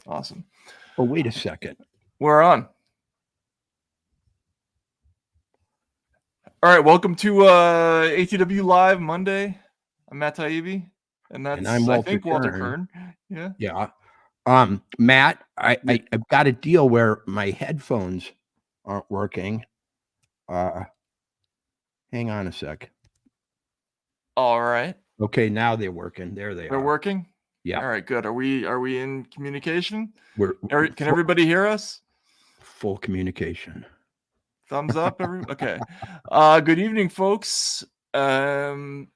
Awesome. Oh, wait a second. We're on. All right, welcome to ATW Live Monday. I'm Matt Taibbi, and I'm Walter I think Walter Kern. Yeah. Yeah. Matt, I've got a deal where my headphones aren't working. Hang on a sec. All right. Okay, now they're working. There they are. They're working? Yeah. All right, good. Are we in communication? Can everybody hear us? Full communication. Thumbs up, okay. Good evening, folks. So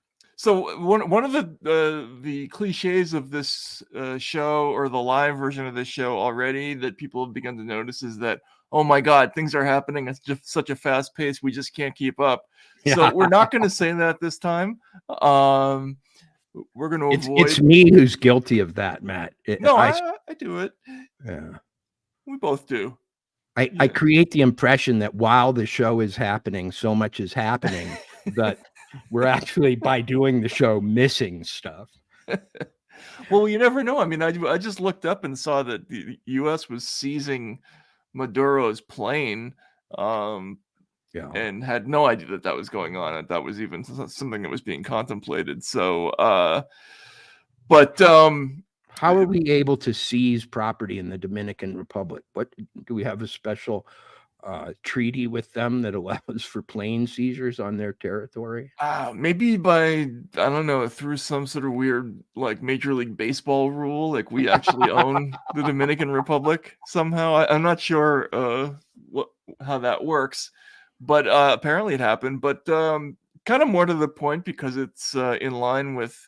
one of the cliches of this show, or the live version of this show already, that people have begun to notice is that, oh my God, things are happening at just such a fast pace, we just can't keep up. Yeah. So we're not going to say that this time. We're going to avoid. It's me who's guilty of that, Matt. I do it. Yeah, we both do. I create the impression that while the show is happening, so much is happening that we're actually, by doing the show, missing stuff. Well, you never know. I mean, I just looked up and saw that the U.S. was seizing Maduro's plane, and had no idea that was going on. That was even something that was being contemplated. So, how are we able to seize property in the Dominican Republic? What do we have a special treaty with them that allows for plane seizures on their territory? Maybe by, I don't know, through some sort of weird, like, Major League Baseball rule, like we actually own the Dominican Republic somehow. I'm not sure how that works, but apparently it happened. But kind of more to the point, because it's in line with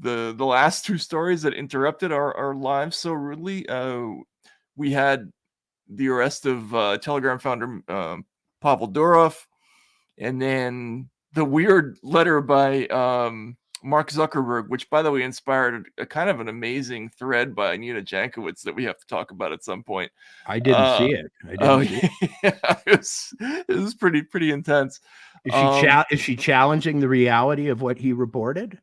the last two stories that interrupted our lives so rudely. We had the arrest of Telegram founder Pavel Durov, and then the weird letter by Mark Zuckerberg, which, by the way, inspired a kind of an amazing thread by Nina Jankowicz that we have to talk about at some point. I didn't see it. Yeah, it was pretty intense. Is she challenging the reality of what he reported?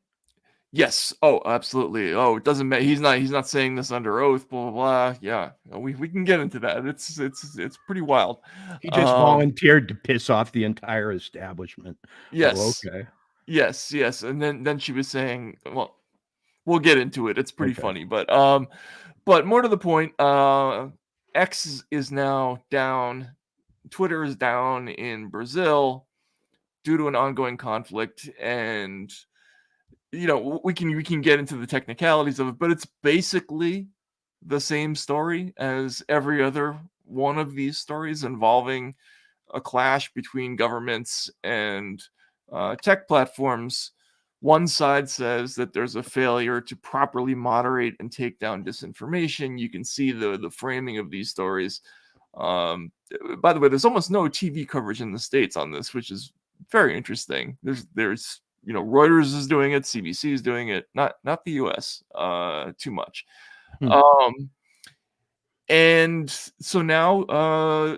Yes. Oh, absolutely. Oh, it doesn't matter. He's not saying this under oath. Blah blah blah. Yeah, we can get into that. It's pretty wild. He just volunteered to piss off the entire establishment. Yes. Oh, okay. Yes. And then she was saying, well, we'll get into it. It's pretty funny, but more to the point, X is now down. Twitter is down in Brazil due to an ongoing conflict, and we can get into the technicalities of it, but it's basically the same story as every other one of these stories involving a clash between governments and tech platforms. One side says that there's a failure to properly moderate and take down disinformation. You can see the framing of these stories. By the way, there's almost no TV coverage in the States on this, which is very interesting. There's Reuters is doing it, CBC is doing it, not the US too much. And so now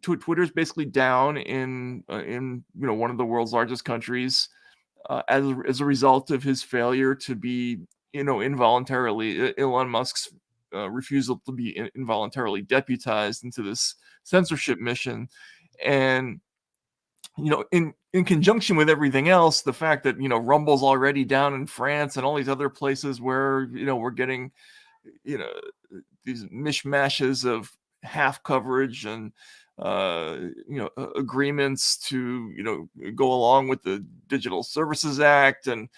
Twitter's basically down in one of the world's largest countries as a result of his failure to be involuntarily, Elon Musk's refusal to be involuntarily deputized into this censorship mission. And in conjunction with everything else, the fact that Rumble's already down in France and all these other places where we're getting these mishmashes of half coverage and agreements to go along with the Digital Services Act. And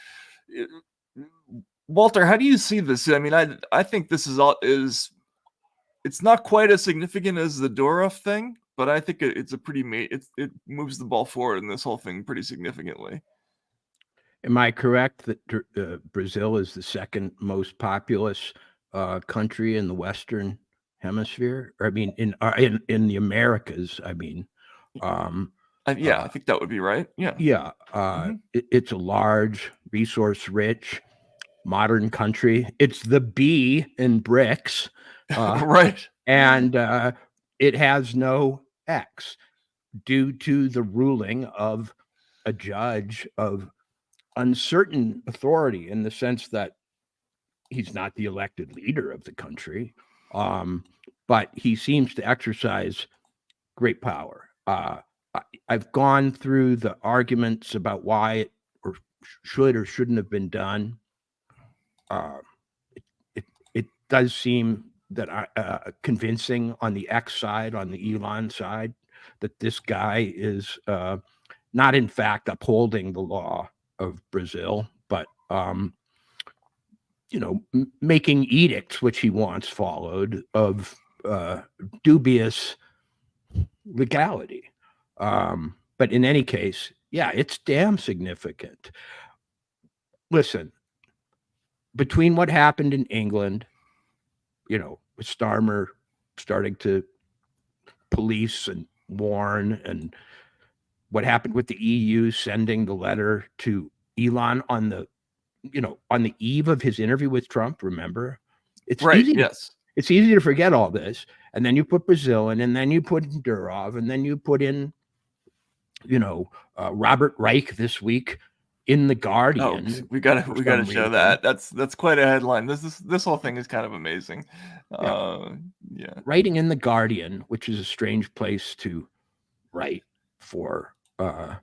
Walter, how do you see this? I mean, I think this is it's not quite as significant as the Durov thing, but I think it's a pretty it moves the ball forward in this whole thing pretty significantly. Am I correct that Brazil is the second most populous country in the Western Hemisphere? Or, I mean, in the Americas. I mean, I think that would be right. Yeah. It's a large, resource-rich, modern country. It's the B in BRICS, right? And it has no X due to the ruling of a judge of uncertain authority, in the sense that he's not the elected leader of the country. But he seems to exercise great power. I've gone through the arguments about why it or should or shouldn't have been done. It does seem that convincing on the X side, on the Elon side, that this guy is not in fact upholding the law of Brazil, but making edicts which he wants followed of dubious legality. But in any case, yeah, it's damn significant. Listen, between what happened in England, with Starmer starting to police and warn, and what happened with the EU sending the letter to Elon on the eve of his interview with Trump, remember? It's Right, easy. yes. It's easy to forget all this. And then you put Brazil in, and then you put in Durov, and then you put in, Robert Reich this week in The Guardian. Oh, we gotta show that. That's quite a headline. This whole thing is kind of amazing. Yeah. Writing in The Guardian, which is a strange place to write for a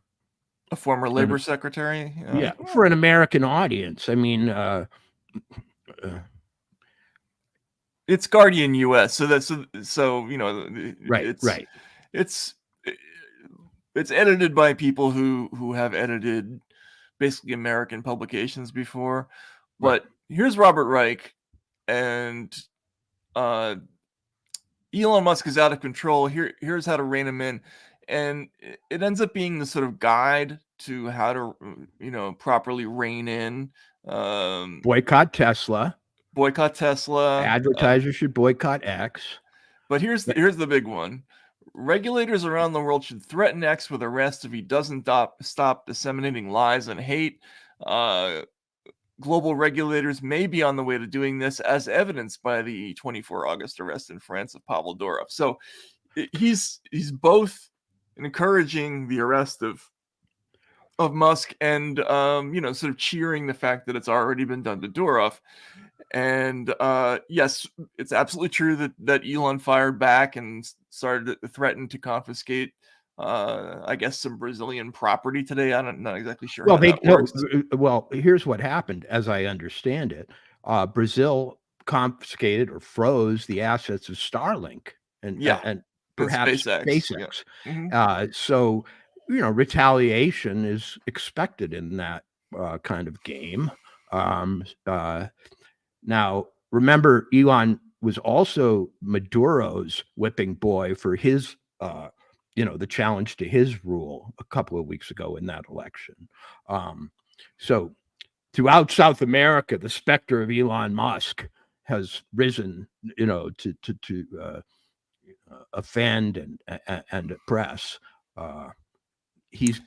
former labor secretary. Yeah, for an American audience. I mean, it's Guardian US, so that's right. It's edited by people who have edited basically American publications before. But here's Robert Reich, and Elon Musk is out of control. Here's how to rein him in, and it ends up being the sort of guide to how to properly rein in. Boycott Tesla. Advertisers should boycott X. But here's the big one. Regulators around the world should threaten X with arrest if he doesn't stop disseminating lies and hate. Global regulators may be on the way to doing this, as evidenced by the 24 August arrest in France of Pavel Durov. So he's both encouraging the arrest of Musk and sort of cheering the fact that it's already been done to Durov. And yes, it's absolutely true that Elon fired back and started to threaten to confiscate, I guess, some Brazilian property today. I'm not exactly sure how that works. Well, here's what happened, as I understand it. Brazil confiscated or froze the assets of Starlink and perhaps SpaceX. Yeah. Mm-hmm. So, retaliation is expected in that kind of game. Now, remember, Elon was also Maduro's whipping boy for his, the challenge to his rule a couple of weeks ago in that election. So throughout South America, the specter of Elon Musk has risen, to offend and oppress. He's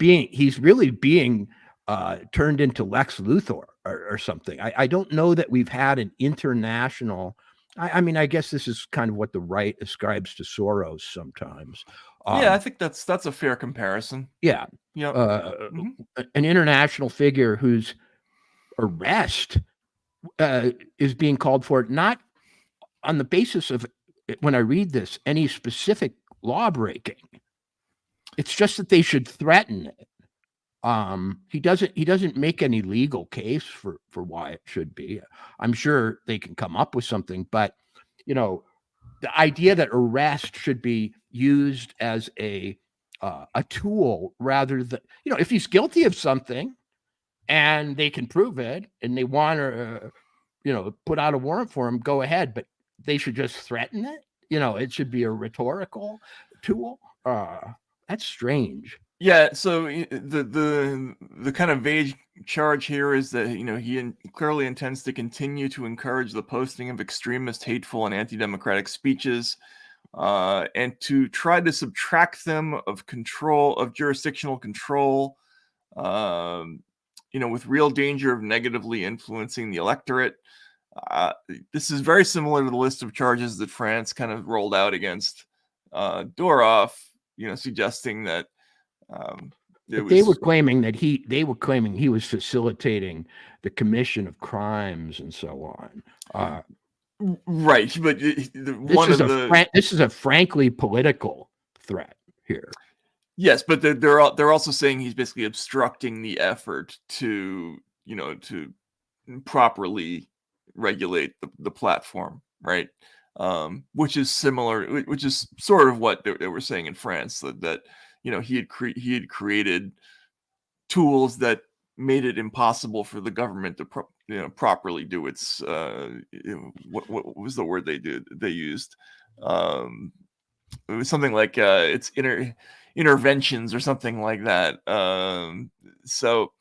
really being turned into Lex Luthor or something. I don't know that we've had an international. I mean, I guess this is kind of what the right ascribes to Soros sometimes. Yeah, I think that's a fair comparison. Yeah, an international figure whose arrest is being called for, not on the basis of, when I read this, any specific law breaking. It's just that they should threaten it. He doesn't make any legal case for why it should be. I'm sure they can come up with something, but the idea that arrest should be used as a tool rather than, if he's guilty of something and they can prove it and they want to put out a warrant for him, go ahead, but they should just threaten it. It should be a rhetorical tool. That's strange. Yeah, so the kind of vague charge here is that he clearly intends to continue to encourage the posting of extremist, hateful, and anti-democratic speeches, and to try to subtract them of jurisdictional control, with real danger of negatively influencing the electorate. This is very similar to the list of charges that France kind of rolled out against Durov, suggesting that. They were claiming he was facilitating the commission of crimes and so on. Right, but one of the this is a frankly political threat here. yes, but they're also saying he's basically obstructing the effort to to properly regulate the platform, right? Which is similar, which is sort of what they were saying in France, that he had created tools that made it impossible for the government to properly do its what was the word they used. It was something like its interventions or something like that. So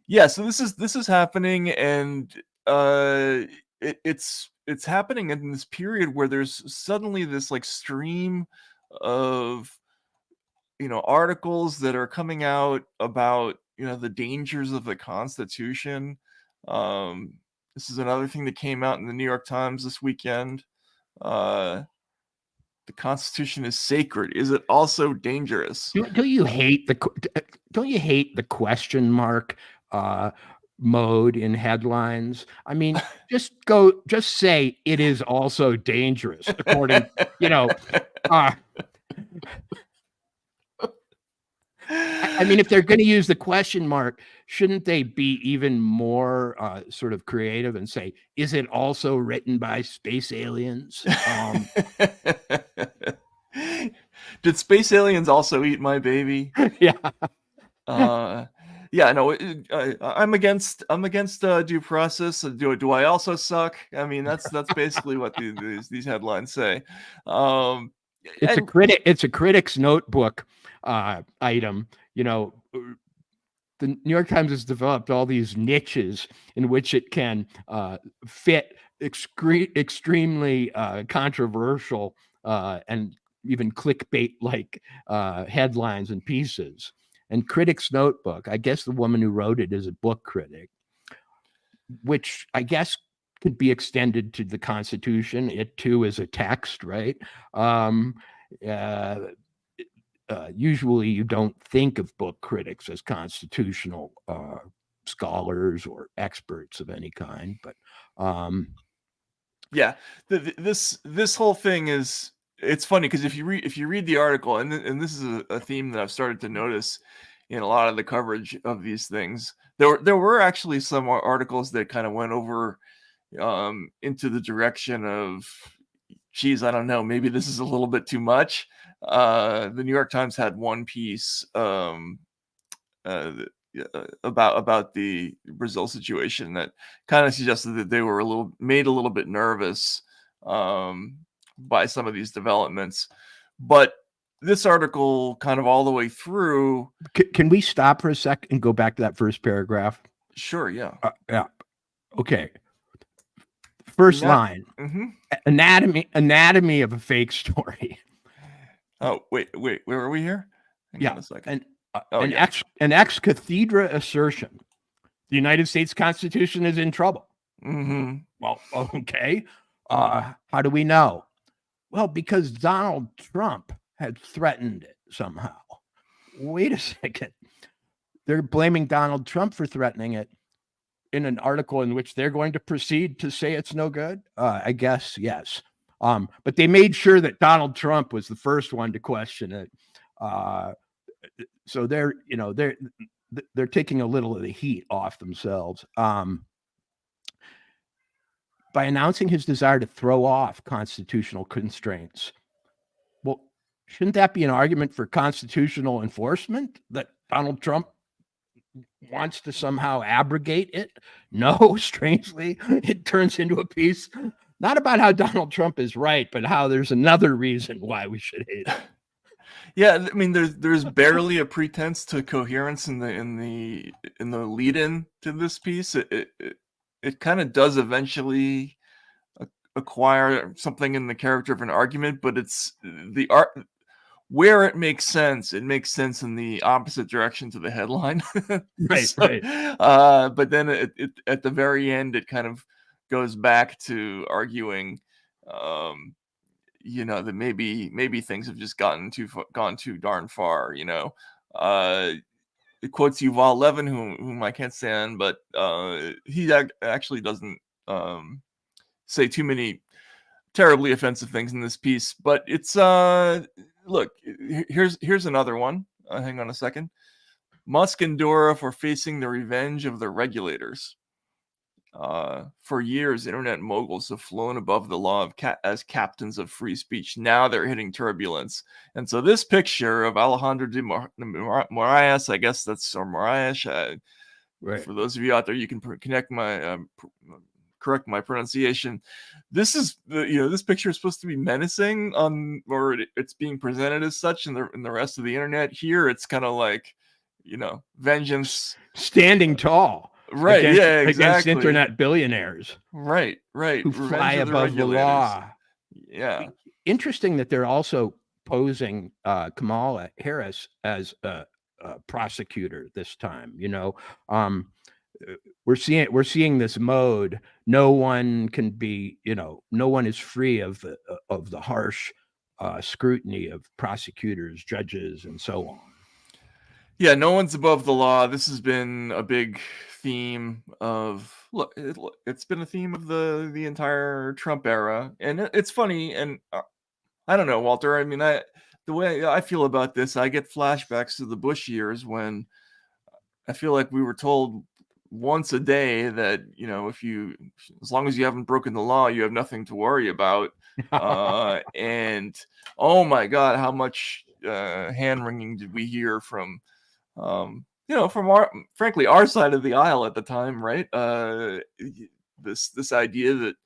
yeah, so this is happening, and it's happening in this period where there's suddenly this like stream of articles that are coming out about the dangers of the Constitution. This is another thing that came out in the New York Times this weekend. The Constitution is sacred. Is it also dangerous? Don't you hate the question mark mode in headlines? I mean, just say it is also dangerous, according, I mean, if they're going to use the question mark, shouldn't they be even more sort of creative and say, is it also written by space aliens? Did space aliens also eat my baby? Yeah. Yeah, no, I'm against due process. Do I also suck? I mean, that's basically what these headlines say. It's a critic's notebook item. The New York Times has developed all these niches in which it can fit extremely controversial and even clickbait-like headlines and pieces. And Critic's Notebook, I guess the woman who wrote it is a book critic, which I guess could be extended to the Constitution. It too is a text, right? Usually you don't think of book critics as constitutional scholars or experts of any kind, but yeah, this whole thing it's funny because if you read the article, and this is a theme that I've started to notice in a lot of the coverage of these things. There were actually some articles that kind of went over into the direction of, geez, I don't know, maybe this is a little bit too much. The New York Times had one piece about the Brazil situation that kind of suggested that they were made a little bit nervous by some of these developments. But this article, kind of all the way through. Can we stop for a sec and go back to that first paragraph? Sure. Yeah. Yeah. Okay. First line. Mm-hmm. Anatomy of a fake story. Oh, wait. Where are we here? Hang on a second. An ex cathedra assertion. The United States Constitution is in trouble. Mm-hmm. Well, okay. How do we know? Well, because Donald Trump had threatened it somehow. Wait a second. They're blaming Donald Trump for threatening it in an article in which they're going to proceed to say it's no good? I guess, yes. But they made sure that Donald Trump was the first one to question it. So they're taking a little of the heat off themselves. By announcing his desire to throw off constitutional constraints. Well, shouldn't that be an argument for constitutional enforcement, that Donald Trump wants to somehow abrogate it? No, strangely, it turns into a piece not about how Donald Trump is right, but how there's another reason why we should hate it. Yeah, I mean, there's barely a pretense to coherence in the lead-in to this piece. It kind of does eventually acquire something in the character of an argument, but it's the art where it makes sense. It makes sense in the opposite direction to the headline. Right, right. But then it at the very end, it kind of goes back to arguing, that maybe things have just gone too darn far. It quotes Yuval Levin, whom I can't stand, but he actually doesn't say too many terribly offensive things in this piece, but it's look, here's another one. Hang on a second. Musk and Durov are facing the revenge of their regulators. For years, internet moguls have flown above the law of as captains of free speech. Now they're hitting turbulence. And so this picture of Alejandro de Moraes, I guess that's, or Moraes, Right. for those of you out there, you can correct my pronunciation. This is this picture is supposed to be menacing, or it's being presented as such in the rest of the internet. Here, it's kind of like, vengeance, standing tall, right? against, Exactly. internet billionaires, right, who fly above the law. Yeah, interesting that they're also posing Kamala Harris as a prosecutor this time. We're seeing this mode. No one can be, no one is free of the harsh scrutiny of prosecutors, judges, and so on. Yeah, no one's above the law. This has been a big theme of it's been a theme of the entire Trump era, and it's funny. And I don't know, Walter. I mean, the way I feel about this, I get flashbacks to the Bush years when I feel like we were told once a day that, as long as you haven't broken the law, you have nothing to worry about. And oh my God, how much hand wringing did we hear from, from frankly, our side of the aisle at the time, right? This idea that,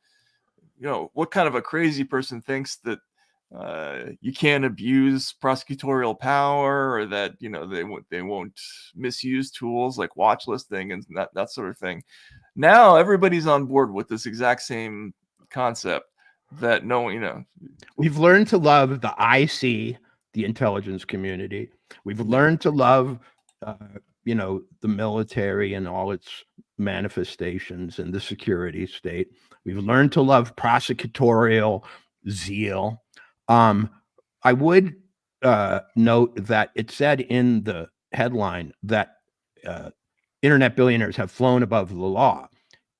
what kind of a crazy person thinks that you can't abuse prosecutorial power, or that they won't misuse tools like watch listing and that sort of thing. Now everybody's on board with this exact same concept that we've learned to love the IC, the intelligence community. We've learned to love the military and all its manifestations, and the security state. We've learned to love prosecutorial zeal. I would note that it said in the headline that internet billionaires have flown above the law.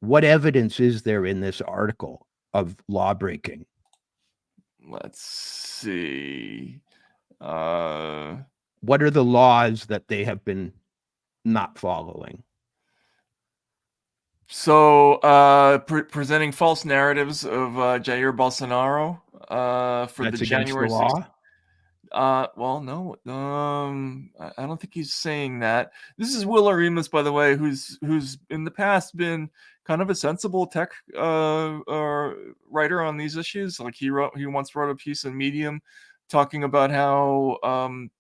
What evidence is there in this article of law breaking? Let's see. What are the laws that they have been not following? So presenting false narratives of Jair Bolsonaro for That's the January against the law? Well, no. I don't think he's saying that. This is Will Arimas, by the way, who's in the past been kind of a sensible tech writer on these issues. Like he once wrote a piece in Medium talking about how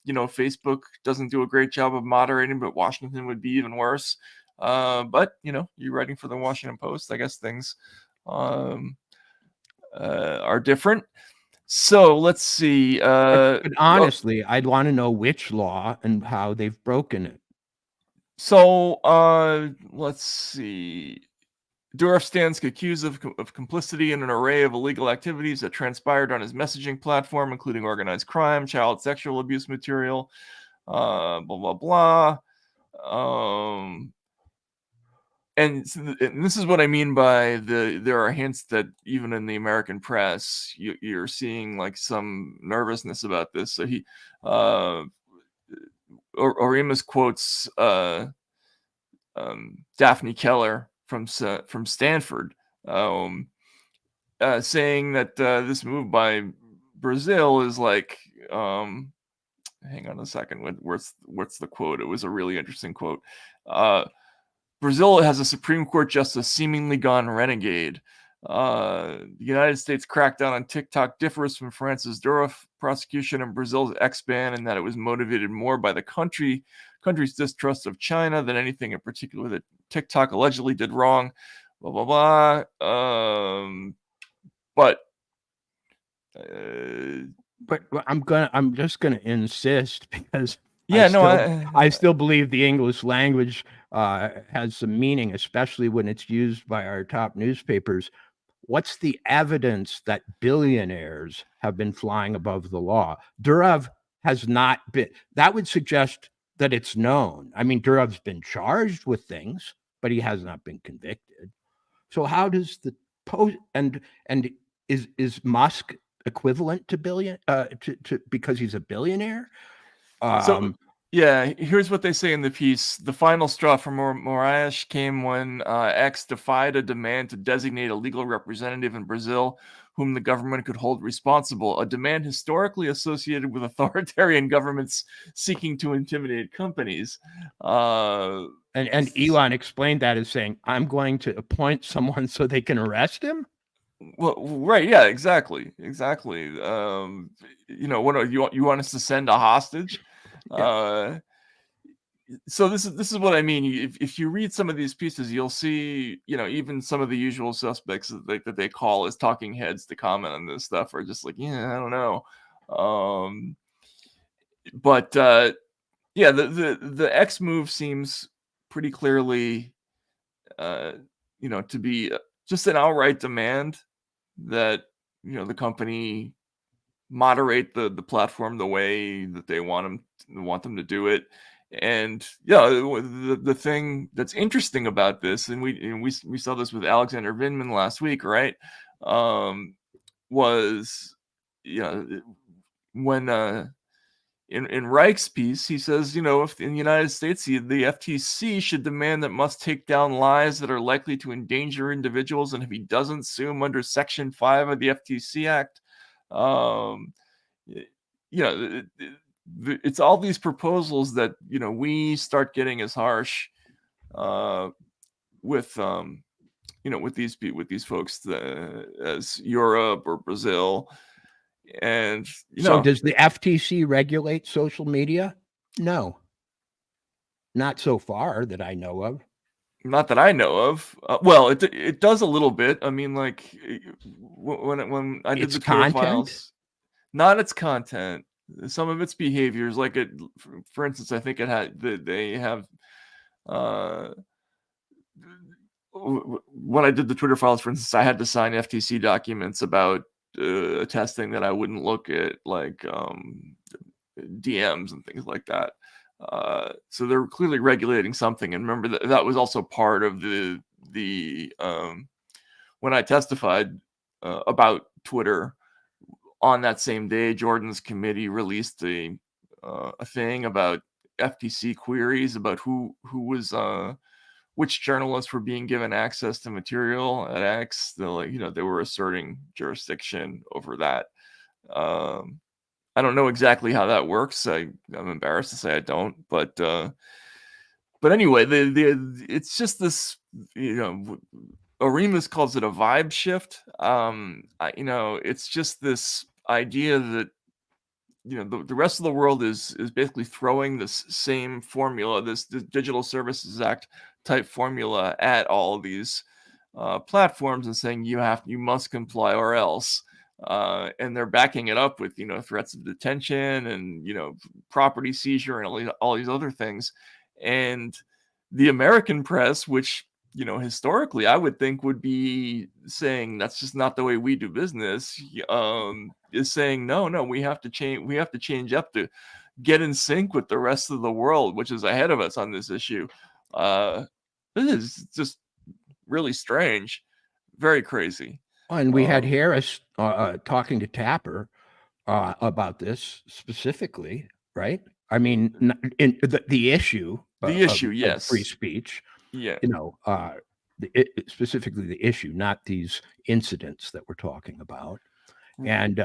Facebook doesn't do a great job of moderating, but Washington would be even worse. But you're writing for the Washington Post. I guess things are different. So let's see. But honestly, I'd want to know which law and how they've broken it. So let's see. Durov stands accused of complicity in an array of illegal activities that transpired on his messaging platform, including organized crime, child sexual abuse material, blah blah blah. And this is what I mean by there are hints that even in the American press, you're seeing like some nervousness about this. So he, Orimus quotes Daphne Keller from Stanford, saying that this move by Brazil is like, hang on a second, what's the quote? It was a really interesting quote. Brazil has a Supreme Court justice seemingly gone renegade. The United States crackdown on TikTok differs from France's Durov prosecution and Brazil's X-ban in that it was motivated more by the country's distrust of China than anything in particular that TikTok allegedly did wrong. Blah blah blah. But I'm just gonna insist, because yeah, I still believe the English language has some meaning, especially when it's used by our top newspapers. What's the evidence that billionaires have been flying above the law? Durov has not been. That would suggest that it's known. I mean, Durov's been charged with things, but he has not been convicted. So how does the post, and is Musk equivalent to billion to because he's a billionaire? So yeah, here's what they say in the piece. The final straw for Moraes came when X defied a demand to designate a legal representative in Brazil whom the government could hold responsible, a demand historically associated with authoritarian governments seeking to intimidate companies. And Elon explained that as saying, "I'm going to appoint someone so they can arrest him." Well, right, yeah, exactly. What you want us to send a hostage? Yeah. So this is what I mean. If you read some of these pieces, you'll see, even some of the usual suspects that they call as talking heads to comment on this stuff are just like, yeah, I don't know. But yeah, the X move seems pretty clearly, to be just an outright demand that the company moderate the platform the way that they want them to do it. And yeah, the thing that's interesting about this, and we saw this with Alexander Vindman last week, right? Was when in Reich's piece, he says, if in the United States, the FTC should demand that Musk take down lies that are likely to endanger individuals, and if he doesn't sue him under Section 5 of the FTC Act, um, it's all these proposals that we start getting as harsh with with these folks as Europe or Brazil, and So does the FTC regulate social media? No. Not so far that I know of. Not that I know of. Well, it does a little bit. I mean, like when I did Its the Twitter content? files, not its content, some of its behaviors. Like for instance, I think they have when I did the Twitter files, for instance, I had to sign FTC documents about attesting that I wouldn't look at like DMs and things like that. So they're clearly regulating something. And remember that was also part of the when I testified about Twitter on that same day, Jordan's committee released a thing about FTC queries about who was which journalists were being given access to material at X. They were asserting jurisdiction over that. I don't know exactly how that works. I'm embarrassed to say I don't, but anyway, it's just this, Aremus calls it a vibe shift. It's just this idea that the rest of the world is basically throwing this same formula, this Digital Services Act type formula at all of these platforms and saying you must comply or else. And they're backing it up with threats of detention and property seizure and all these other things. And the American press, which historically I would think would be saying that's just not the way we do business, is saying no, we have to change up to get in sync with the rest of the world, which is ahead of us on this issue. This is just really strange, very crazy. And we had Harris talking to Tapper about this specifically, right? I mean, in the issue of yes, free speech, yeah, specifically the issue, not these incidents that we're talking about. And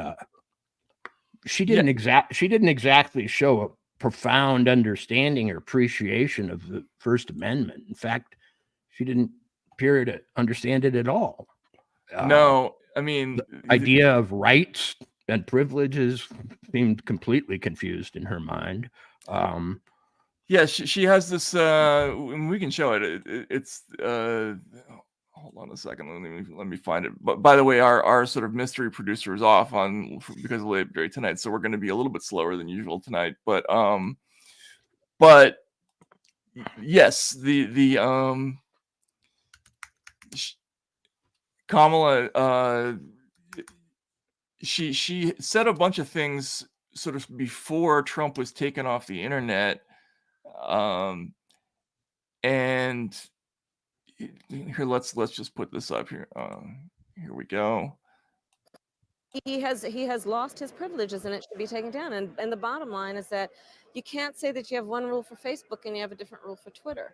she didn't exactly show a profound understanding or appreciation of the First Amendment. In fact, she didn't appear to understand it at all. No, I mean, the idea of rights and privileges seemed completely confused in her mind. Yeah, she has this. We can show it. It's. Hold on a second. Let me find it. But by the way, our sort of mystery producer is off because of Labor Day tonight, so we're going to be a little bit slower than usual tonight. But yes, the Kamala. She said a bunch of things sort of before Trump was taken off the internet, and here let's just put this up here. Here we go. he has lost his privileges and it should be taken down. And the bottom line is that you can't say that you have one rule for Facebook and you have a different rule for Twitter.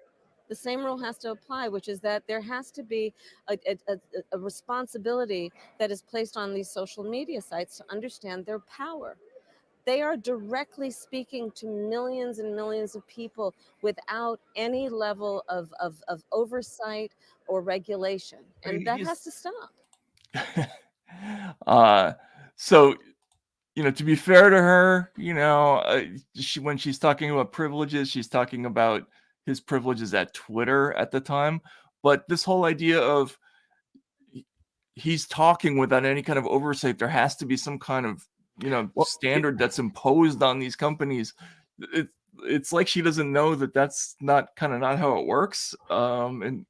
The same rule has to apply, which is that there has to be a responsibility that is placed on these social media sites to understand their power. They are directly speaking to millions and millions of people without any level of oversight or regulation. And that has to stop. So, to be fair to her, when she's talking about privileges, she's talking about his privileges at Twitter at the time. But this whole idea of he's talking without any kind of oversight, there has to be some kind of, standard that's imposed on these companies. It's like she doesn't know that that's not how it works in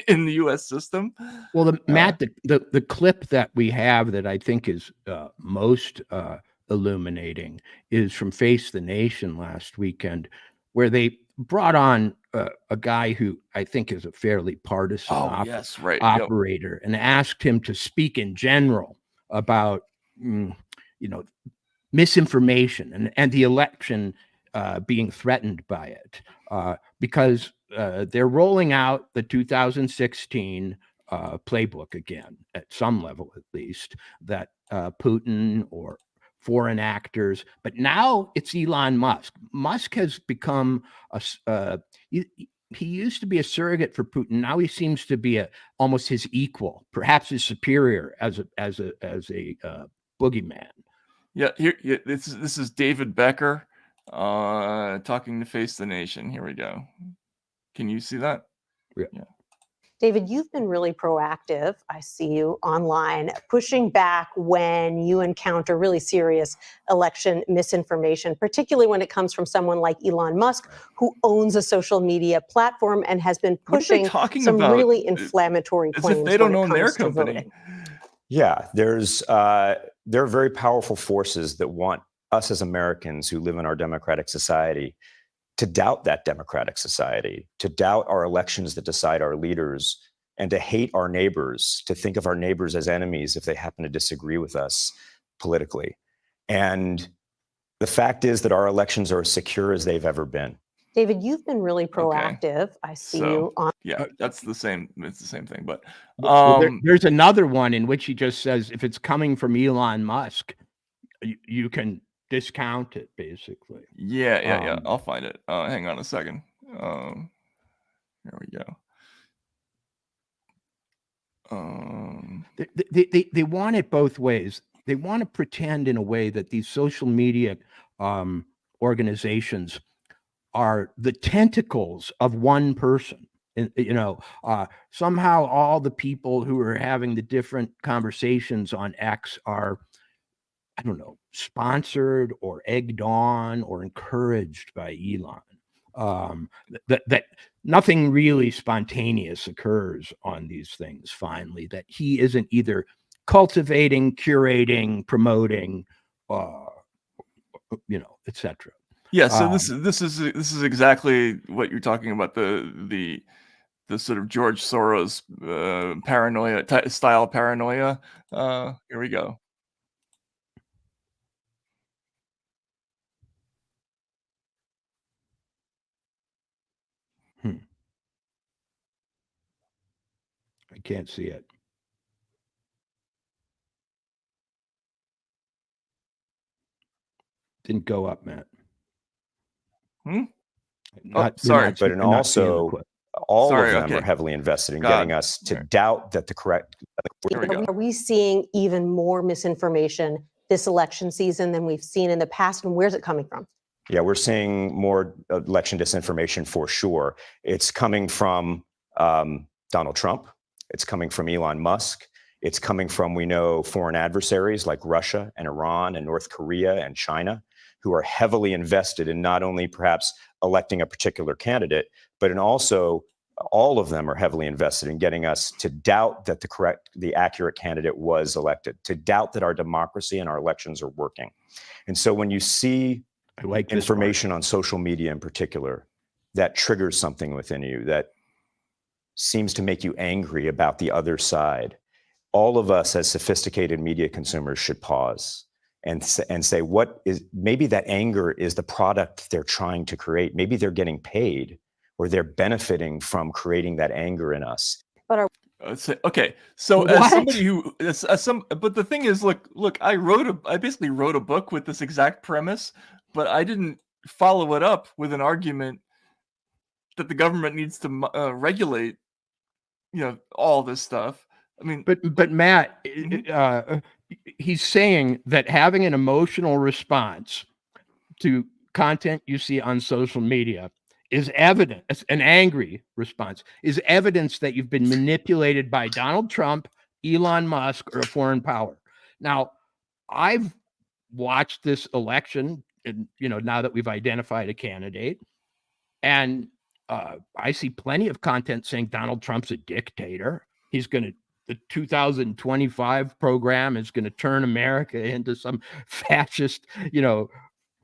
the U.S. system. Well, Matt, the clip that we have that I think is most illuminating is from Face the Nation last weekend, where they brought on a guy who I think is a fairly partisan operator, and asked him to speak in general about misinformation and the election being threatened by it, because they're rolling out the 2016 playbook again, at some level at least, that Putin or foreign actors, but now it's Elon Musk. Musk has become he used to be a surrogate for Putin. Now he seems to be almost his equal, perhaps his superior as a boogeyman. Yeah, this is David Becker talking to Face the Nation. Here we go. Can you see that? Yeah. David, you've been really proactive. I see you online pushing back when you encounter really serious election misinformation, particularly when it comes from someone like Elon Musk, who owns a social media platform and has been pushing some really inflammatory claims. As if they don't own their company. Yeah, there are very powerful forces that want us as Americans who live in our democratic society to doubt that democratic society, to doubt our elections that decide our leaders, and to hate our neighbors, to think of our neighbors as enemies if they happen to disagree with us politically. And the fact is that our elections are as secure as they've ever been. David, you've been really proactive. Okay. I see you on. Yeah, that's the same. It's the same thing. But there's another one in which he just says if it's coming from Elon Musk, you can discount it, basically. Yeah. I'll find it. Hang on a second. Here we go. They want it both ways. They want to pretend in a way that these social media organizations are the tentacles of one person. And, somehow all the people who are having the different conversations on X are, I don't know, sponsored or egged on or encouraged by Elon. That nothing really spontaneous occurs on these things, finally, that he isn't either cultivating, curating, promoting, etc. Yeah, so this is exactly what you're talking about, the sort of George Soros paranoia style paranoia. Here we go. I can't see it. Didn't go up, Matt. Sorry. But and also, all of them are heavily invested in getting us to doubt that the correct. Are we seeing even more misinformation this election season than we've seen in the past? And where's it coming from? Yeah, we're seeing more election disinformation for sure. It's coming from Donald Trump. It's coming from Elon Musk. It's coming from, we know, foreign adversaries like Russia and Iran and North Korea and China, who are heavily invested in not only perhaps electing a particular candidate, but in also all of them are heavily invested in getting us to doubt that the accurate candidate was elected, to doubt that our democracy and our elections are working. And so when you see information on social media in particular that triggers something within you, that seems to make you angry about the other side, all of us as sophisticated media consumers should pause and say, what is, maybe that anger is the product they're trying to create. Maybe they're getting paid or they're benefiting from creating that anger in us. But are Okay, so What? as somebody who, but the thing is, look, I basically wrote a book with this exact premise, but I didn't follow it up with an argument that the government needs to regulate, all this stuff. I mean, but Matt, he's saying that having an emotional response to content you see on social media is evidence, an angry response is evidence that you've been manipulated by Donald Trump, Elon Musk, or a foreign power. Now, I've watched this election, and now that we've identified a candidate, and I see plenty of content saying Donald Trump's a dictator. The 2025 program is going to turn America into some fascist,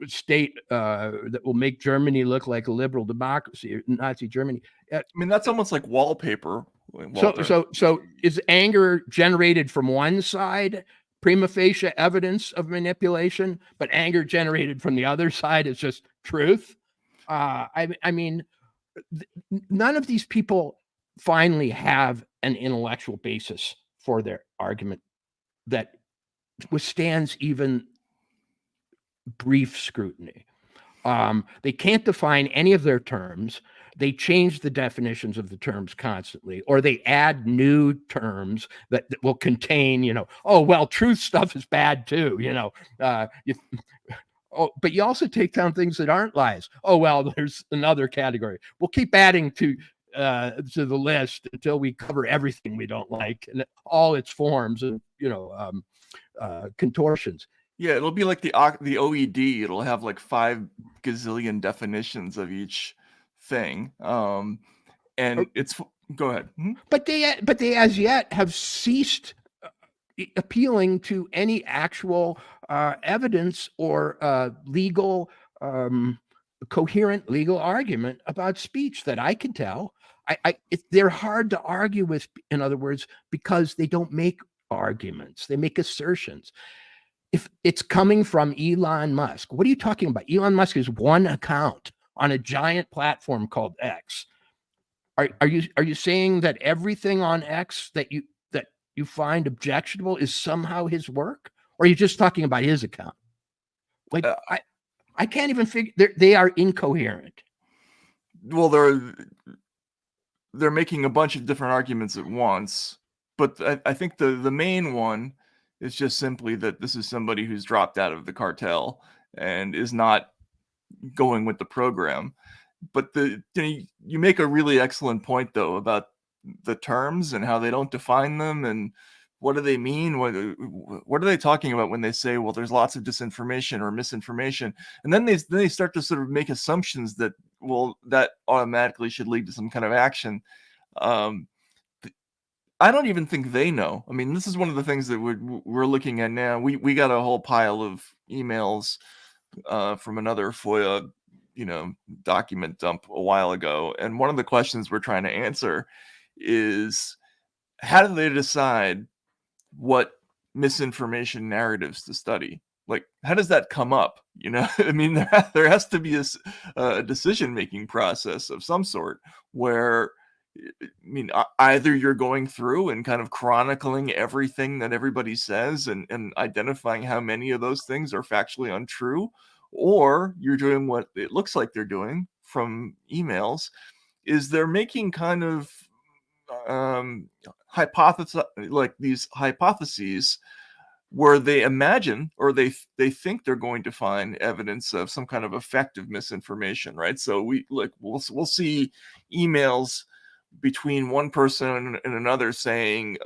state that will make Germany look like a liberal democracy, Nazi Germany. I mean, that's almost like wallpaper. So is anger generated from one side prima facie evidence of manipulation, but anger generated from the other side is just truth? I mean, none of these people finally have an intellectual basis for their argument that withstands even brief scrutiny. They can't define any of their terms. They change the definitions of the terms constantly, or they add new terms that will contain, oh, well, truth stuff is bad too, but you also take down things that aren't lies. Oh, well, there's another category. We'll keep adding to the list until we cover everything we don't like and all its forms of, contortions. Yeah, it'll be like the OED. It'll have like 5 gazillion definitions of each thing. And it's go ahead. But they as yet have ceased appealing to any actual evidence or legal coherent legal argument about speech that I can tell. They're hard to argue with, in other words, because they don't make arguments. They make assertions. If it's coming from Elon Musk, what are you talking about? Elon Musk is one account on a giant platform called X. Are you saying that everything on X that you find objectionable is somehow his work, or are you just talking about his account? Like I can't even figure. They are incoherent. Well, they're making a bunch of different arguments at once, but I think the main one is just simply that this is somebody who's dropped out of the cartel and is not going with the program. But you make a really excellent point, though, about the terms and how they don't define them and what do they mean? What are they talking about when they say, well, there's lots of disinformation or misinformation? And then they start to sort of make assumptions that, well, that automatically should lead to some kind of action. I don't even think they know. I mean, this is one of the things that we're looking at now. We got a whole pile of emails from another FOIA, document dump a while ago. And one of the questions we're trying to answer is, how do they decide what misinformation narratives to study? Like, how does that come up? I mean, there has to be a decision-making process of some sort where, I mean, either you're going through and kind of chronicling everything that everybody says and identifying how many of those things are factually untrue, or you're doing what it looks like they're doing from emails, is they're making kind of these hypotheses where they imagine or they think they're going to find evidence of some kind of effective misinformation, right? So we'll see emails between one person and another saying,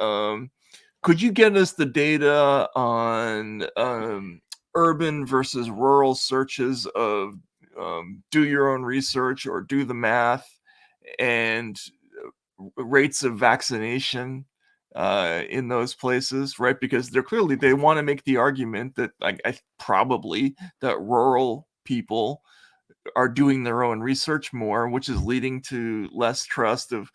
could you get us the data on urban versus rural searches of do your own research or do the math and rates of vaccination in those places, right? Because they want to make the argument that probably that rural people are doing their own research more, which is leading to less trust of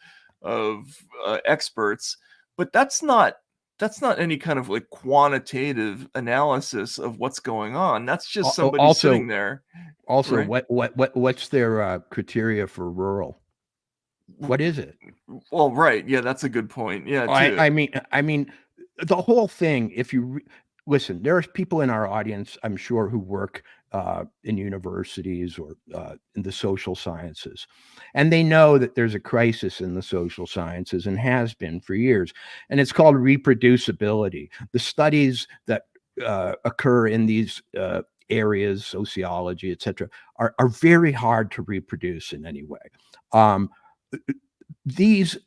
experts. But that's not that's not any kind of like quantitative analysis of what's going on. That's just Al- somebody also- sitting there. Also, Right. what's their criteria for rural? What is it? Well, right. Yeah, that's a good point. Yeah, too. I mean, the whole thing. If you listen, there are people in our audience, I'm sure, who work in universities or in the social sciences, and they know that there's a crisis in the social sciences and has been for years, and it's called reproducibility. The studies that occur in these areas, sociology, etc., are very hard to reproduce in any way. Um, these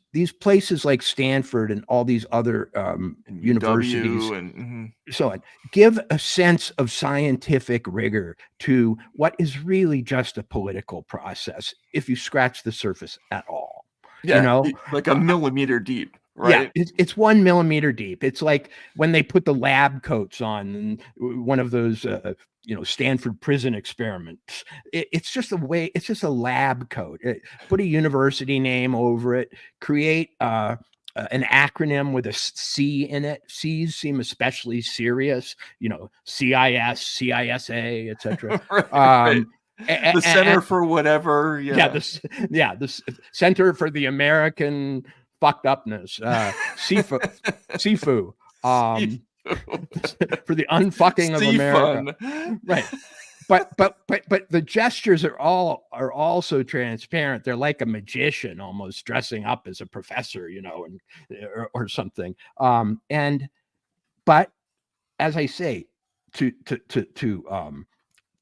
places like Stanford and all these other And universities, UW and so on, give a sense of scientific rigor to what is really just a political process if you scratch the surface at all. yeah, You know, like a millimeter deep, yeah, right? it's 1 millimeter deep. It's like when they put the lab coats on and one of those, Stanford prison experiments. It's just a way. It's just a lab coat. Put a university name over it. Create an acronym with a C in it. C's seem especially serious. CIS, CISA, etc. Right, right. The Center for whatever. Yeah, the Center for the American fucked upness, Sifu, for the unfucking of America, Fun. right? But the gestures are all so transparent. They're like a magician almost dressing up as a professor, or something. But as I say, to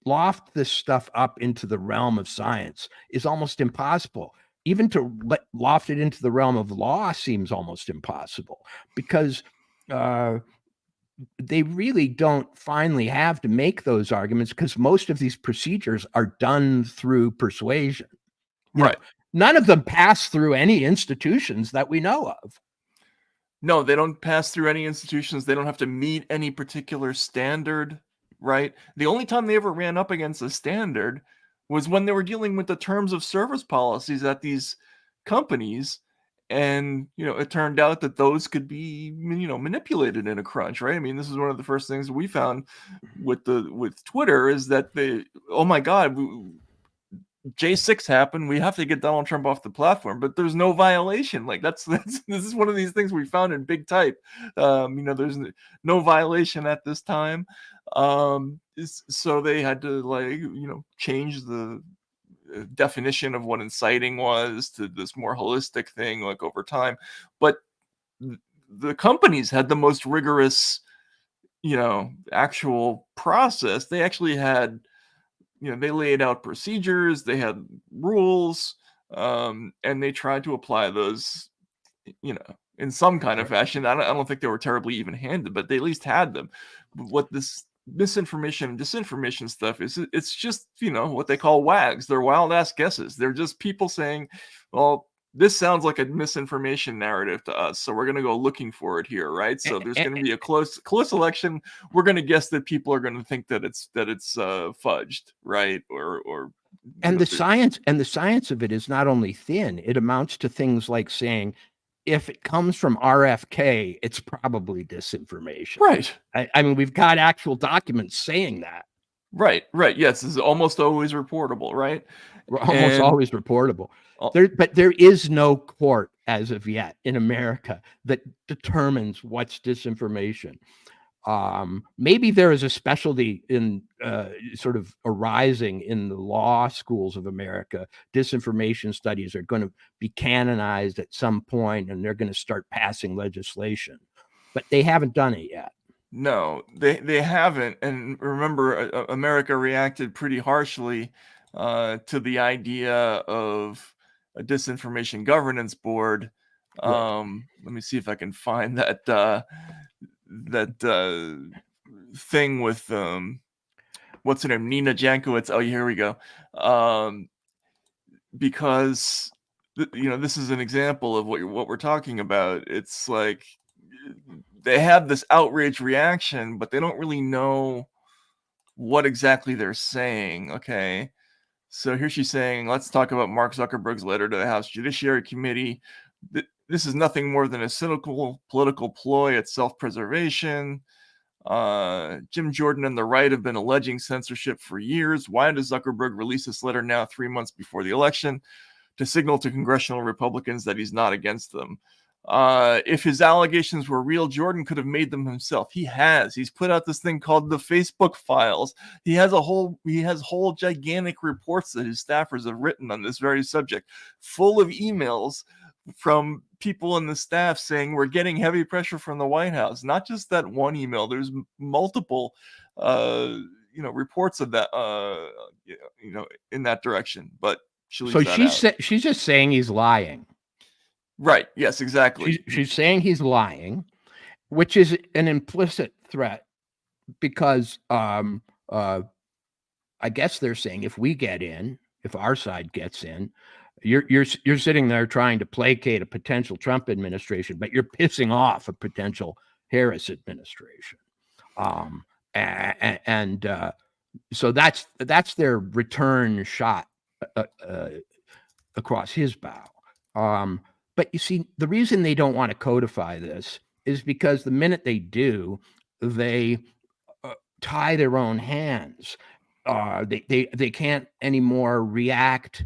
loft this stuff up into the realm of science is almost impossible. Even to loft it into the realm of law seems almost impossible, because they really don't finally have to make those arguments, because most of these procedures are done through persuasion. Right. None of them pass through any institutions that we know of. No, they don't pass through any institutions. They don't have to meet any particular standard, right? The only time they ever ran up against a standard was when they were dealing with the terms of service policies at these companies. And, it turned out that those could be, manipulated in a crunch, right? I mean, this is one of the first things we found with Twitter is that oh my God, J6 happened. We have to get Donald Trump off the platform, but there's no violation. Like that's this is one of these things we found in big type. There's no violation at this time. So they had to change the definition of what inciting was to this more holistic thing over time. But the companies had the most rigorous, actual process. They actually had they laid out procedures, they had rules, and they tried to apply those, in some kind of fashion. I don't think they were terribly even-handed, but they at least had them. What this misinformation and disinformation stuff is, it's just, what they call wags. They're wild-ass guesses. They're just people saying, well, this sounds like a misinformation narrative to us, so we're going to go looking for it here, right? So there's going to be a close election. We're going to guess that people are going to think that it's fudged, right? Or and the science of it is not only thin; it amounts to things like saying, if it comes from RFK, it's probably disinformation. Right. I mean, we've got actual documents saying that. Right. Yes, this is almost always reportable, right? Almost always reportable. But there is no court as of yet in America that determines what's disinformation. Maybe there is a specialty in sort of arising in the law schools of America. Disinformation studies are going to be canonized at some point, and they're going to start passing legislation, but they haven't done it yet. No, they haven't. And remember, America reacted pretty harshly to the idea of a disinformation governance board. Let me see if I can find that thing with what's her name, Nina Jankowicz. Oh, here we go. Because this is an example of what we're talking about. It's like they have this outrage reaction, but they don't really know what exactly they're saying. Okay. So here she's saying, let's talk about Mark Zuckerberg's letter to the House Judiciary Committee. this is nothing more than a cynical political ploy at self-preservation. Jim Jordan and the right have been alleging censorship for years. Why does Zuckerberg release this letter now, 3 months before the election, to signal to congressional Republicans that he's not against them? If his allegations were real, Jordan could have made them himself. He has. He's put out this thing called the Facebook Files. He has whole gigantic reports that his staffers have written on this very subject, full of emails from people in the staff saying we're getting heavy pressure from the White House. Not just that one email. There's multiple, reports of that, in that direction. But so she's just saying he's lying. Right. Yes, exactly. She's saying he's lying, which is an implicit threat because I guess they're saying if our side gets in, you're sitting there trying to placate a potential Trump administration, but you're pissing off a potential Harris administration. So that's their return shot across his bow. But you see, the reason they don't want to codify this is because the minute they do, they tie their own hands. They can't anymore react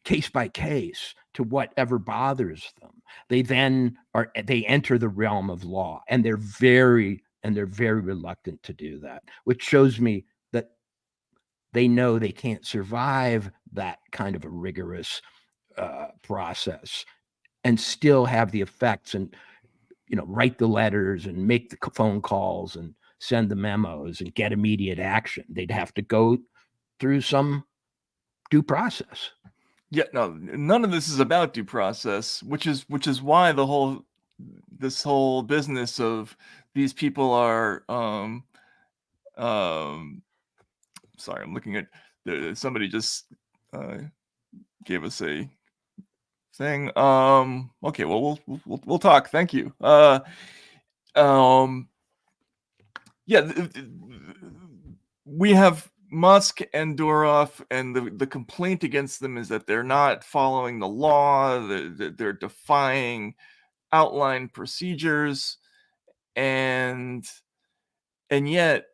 case by case to whatever bothers them. They enter the realm of law, and they're very reluctant to do that, which shows me that they know they can't survive that kind of a rigorous process and still have the effects and write the letters and make the phone calls and send the memos and get immediate action. They'd have to go through some due process. Yeah, no, none of this is about due process, which is why this whole business of these people are sorry, I'm looking at somebody just gave us a thing. Okay, well we'll talk. Thank you. We have Musk and Durov, and the complaint against them is that they're not following the law, they're defying outlined procedures, and yet,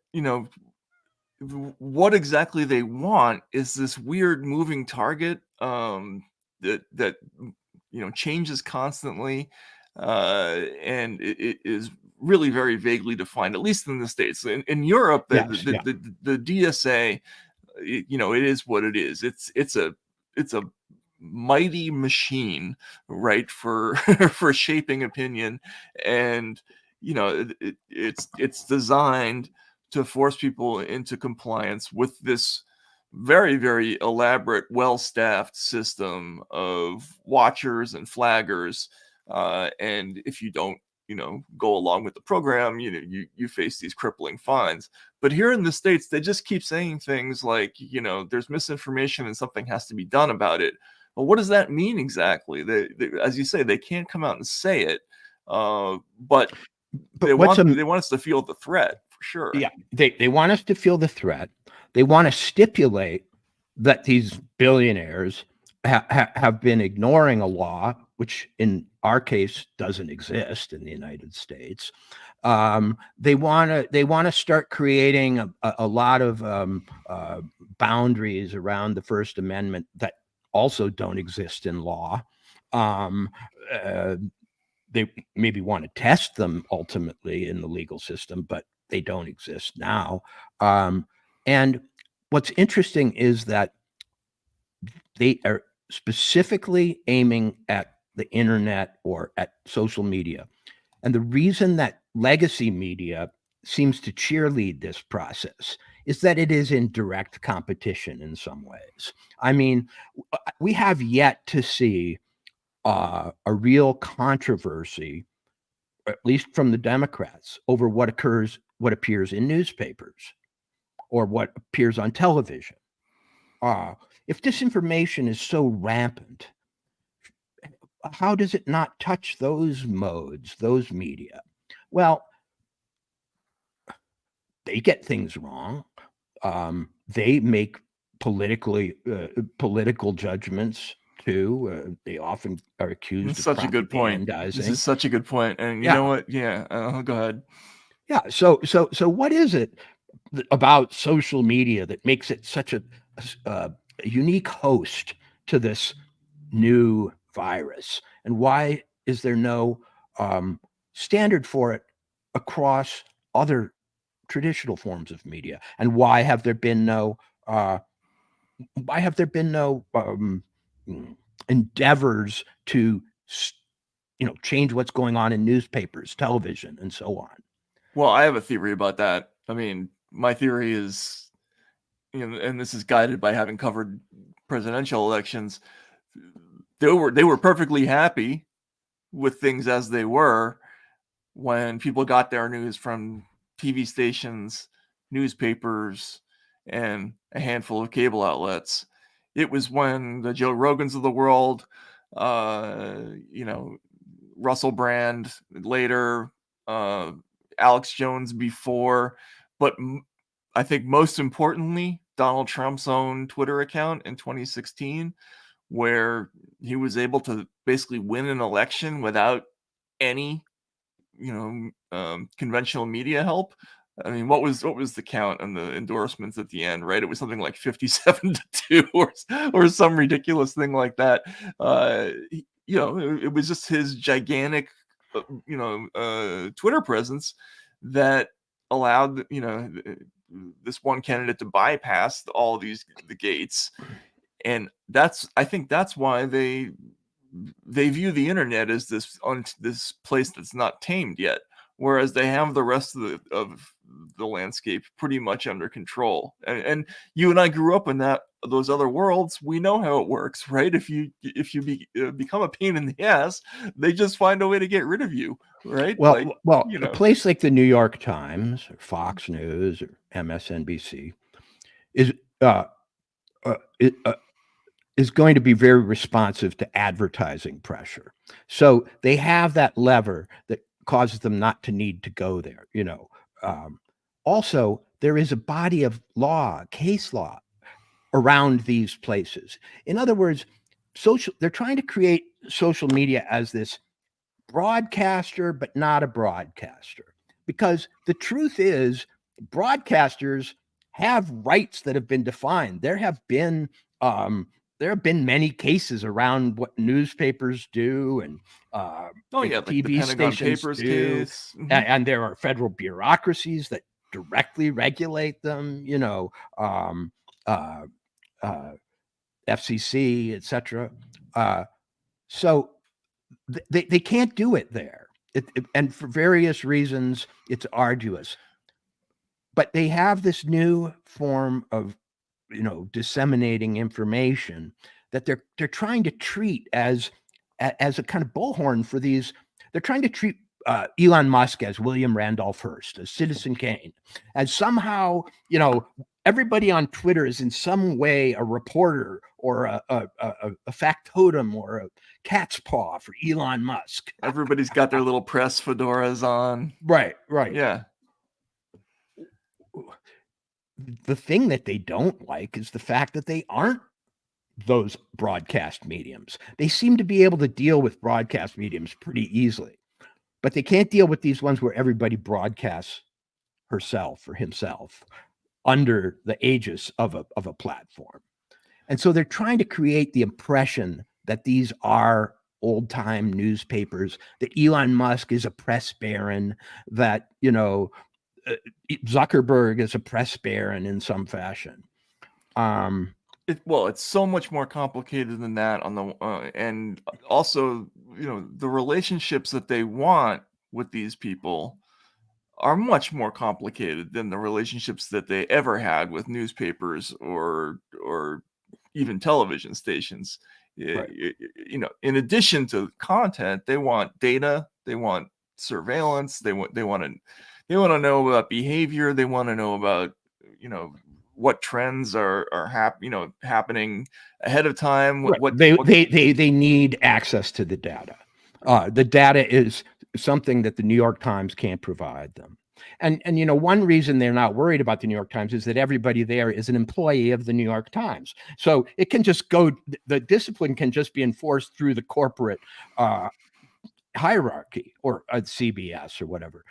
what exactly they want is this weird moving target that changes constantly, and it is really very vaguely defined, at least in the States. In Europe, the DSA, it is what it is. It's a mighty machine, right, for for shaping opinion, and it's designed to force people into compliance with this very, very elaborate, well-staffed system of watchers and flaggers, and if you don't go along with the program, you face these crippling fines. But here in the States, they just keep saying things like, there's misinformation and something has to be done about it. Well, what does that mean exactly? They as you say, they can't come out and say it, but they want us to feel the threat, for sure. Yeah, they want us to feel the threat. They want to stipulate that these billionaires have been ignoring a law, which in our case doesn't exist in the United States. They want to start creating a lot of boundaries around the First Amendment that also don't exist in law. They maybe want to test them ultimately in the legal system, but they don't exist now. And what's interesting is that they are specifically aiming at the internet or at social media. And the reason that legacy media seems to cheerlead this process is that it is in direct competition in some ways. I mean, we have yet to see a real controversy, at least from the Democrats, over what appears in newspapers or what appears on television. If disinformation is so rampant, how does it not touch those modes, those media? Well, they get things wrong. They make political judgments too. They often are accused It's of such a good point. This propagandizing. is such a good point. And you Yeah. know what? Yeah. Go ahead. Yeah. So what is it about social media that makes it such a unique host to this new virus? And why is there no standard for it across other traditional forms of media? And why have there been no endeavors to change what's going on in newspapers, television, and so on? Well, I have a theory about that. I mean, my theory is, and this is guided by having covered presidential elections. They were perfectly happy with things as they were when people got their news from TV stations, newspapers, and a handful of cable outlets. It was when the Joe Rogans of the world, Russell Brand later, Alex Jones before, but I think most importantly, Donald Trump's own Twitter account in 2016, where he was able to basically win an election without any conventional media help. I mean, what was the count on the endorsements at the end, right? It was something like 57-2 or some ridiculous thing like that. It was just his gigantic Twitter presence that allowed this one candidate to bypass all the gates. And I think that's why they view the internet as this place that's not tamed yet, whereas they have the rest of the landscape pretty much under control. And you and I grew up in those other worlds. We know how it works, right? If you become a pain in the ass, they just find a way to get rid of you, right? Well, a place like the New York Times or Fox News or MSNBC is going to be very responsive to advertising pressure. So they have that lever that causes them not to need to go there. Also, there is a body of law, case law, around these places. In other words, they're trying to create social media as this broadcaster, but not a broadcaster. Because the truth is, broadcasters have rights that have been defined. There have been many cases around what newspapers do and TV the Pentagon stations Papers do, case. Mm-hmm. And there are federal bureaucracies that directly regulate them. FCC, etc. So they can't do it there, and for various reasons, it's arduous. But they have this new form of disseminating information that they're trying to treat as a kind of bullhorn for these. They're trying to treat Elon Musk as William Randolph Hearst, as Citizen Kane, as somehow everybody on Twitter is in some way a reporter or a factotum or a cat's paw for Elon Musk. Everybody's got their little press fedoras on. Right. Yeah. The thing that they don't like is the fact that they aren't those broadcast mediums. They seem to be able to deal with broadcast mediums pretty easily, but they can't deal with these ones where everybody broadcasts herself or himself under the aegis of a platform. And so they're trying to create the impression that these are old-time newspapers, that Elon Musk is a press baron, that Zuckerberg is a press baron in some fashion. It's so much more complicated than that. And also, the relationships that they want with these people are much more complicated than the relationships that they ever had with newspapers or even television stations. Right. In addition to content, they want data, they want surveillance, they want to know about behavior, they want to know about what trends are happening ahead of time. Right. They need access to the data. The data is something that the New York Times can't provide them. And one reason they're not worried about the New York Times is that everybody there is an employee of the New York Times. So it can just go, the discipline can just be enforced through the corporate hierarchy, or at CBS or whatever.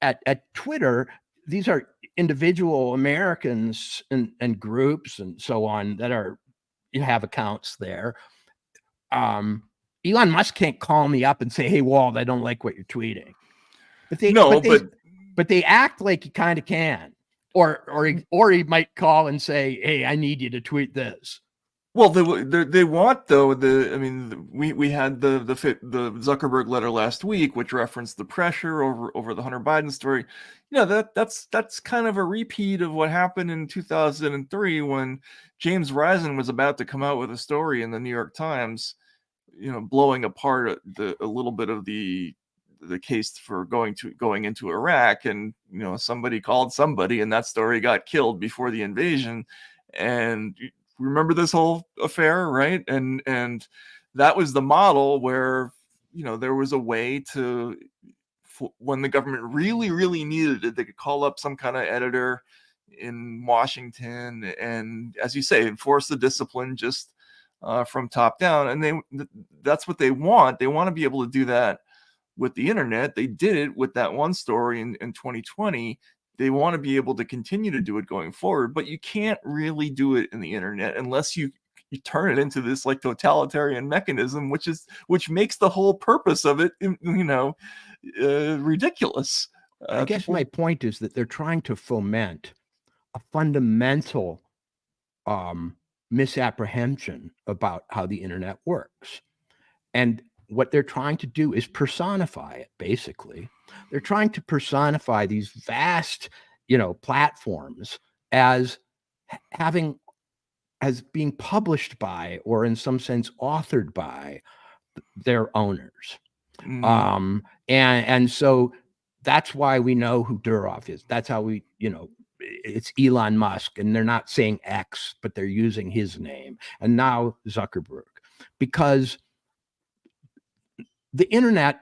At Twitter, these are individual Americans and groups and so on that have accounts there. Elon Musk can't call me up and say, "Hey, Walt, I don't like what you're tweeting." But they act like he kind of can, or he might call and say, "Hey, I need you to tweet this." Well, they want, though, we had the Zuckerberg letter last week, which referenced the pressure over the Hunter Biden story. That's kind of a repeat of what happened in 2003 when James Risen was about to come out with a story in the New York Times, blowing apart a little bit of the case for going into Iraq, and somebody called somebody, and that story got killed before the invasion. And remember this whole affair, right? And that was the model where there was a way to, when the government really, really needed it, they could call up some kind of editor in Washington and, as you say, enforce the discipline just from top down. And that's what they want. They want to be able to do that with the internet. They did it with that one story in 2020. They want to be able to continue to do it going forward, but you can't really do it in the internet unless you turn it into this like totalitarian mechanism, which makes the whole purpose of it, ridiculous. I guess my point is that they're trying to foment a fundamental misapprehension about how the internet works. And what they're trying to do is personify it, basically. They're trying to personify these vast, platforms as being published by, or in some sense authored by, their owners. And so that's why we know who Durov is. That's how we, it's Elon Musk, and they're not saying X, but they're using his name. And now Zuckerberg, because the internet,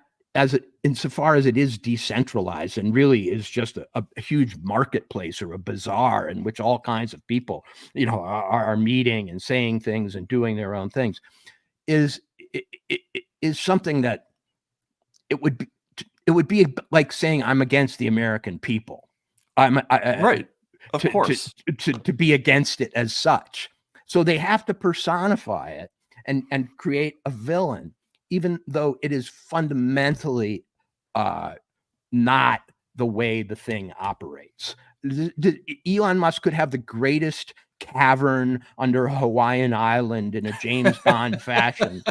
insofar as it is decentralized and really is just a huge marketplace or a bazaar in which all kinds of people, are meeting and saying things and doing their own things, is something that it would be like saying I'm against the American people. Right, of course, to be against it as such. So they have to personify it and create a villain, even though it is fundamentally not the way the thing operates. Elon Musk could have the greatest cavern under a Hawaiian island in a James Bond fashion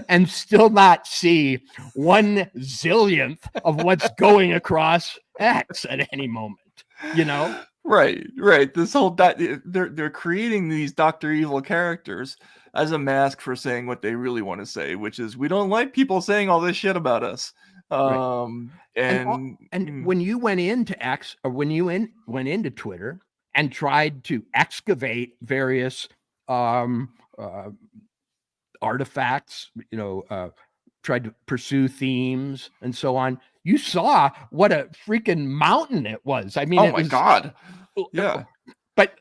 and still not see 1/zillionth of what's going across X at any moment, Right. This whole they're creating these Dr. Evil characters as a mask for saying what they really want to say, which is, we don't like people saying all this shit about us. And when you went into X, or when you went into Twitter and tried to excavate various artifacts, tried to pursue themes and so on, you saw what a freaking mountain it was. I mean, oh my God. Yeah. But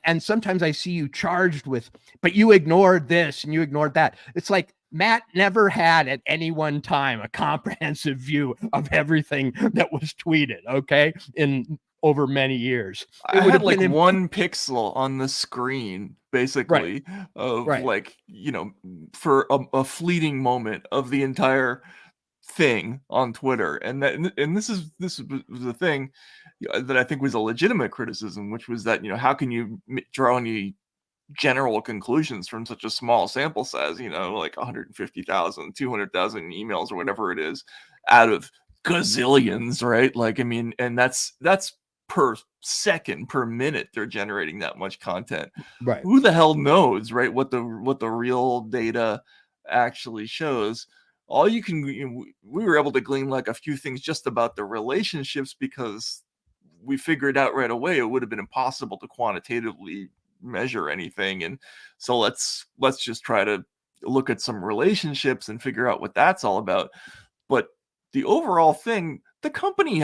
and sometimes I see you charged with, but you ignored this and you ignored that. It's like Matt never had at any one time a comprehensive view of everything that was tweeted, okay, in over many years. I had like one pixel on the screen, basically, of for a fleeting moment of the entire thing on Twitter. And this is the thing that I think was a legitimate criticism, which was that, how can you draw any general conclusions from such a small sample size, like 150,000, 200,000 emails or whatever it is out of gazillions, right? Like, I mean, and that's per second, per minute, they're generating that much content. Right. Who the hell knows, right? What the real data actually shows. All you can, we were able to glean like a few things just about the relationships, because we figured out right away it would have been impossible to quantitatively measure anything. And so let's just try to look at some relationships and figure out what that's all about. But the overall thing, the company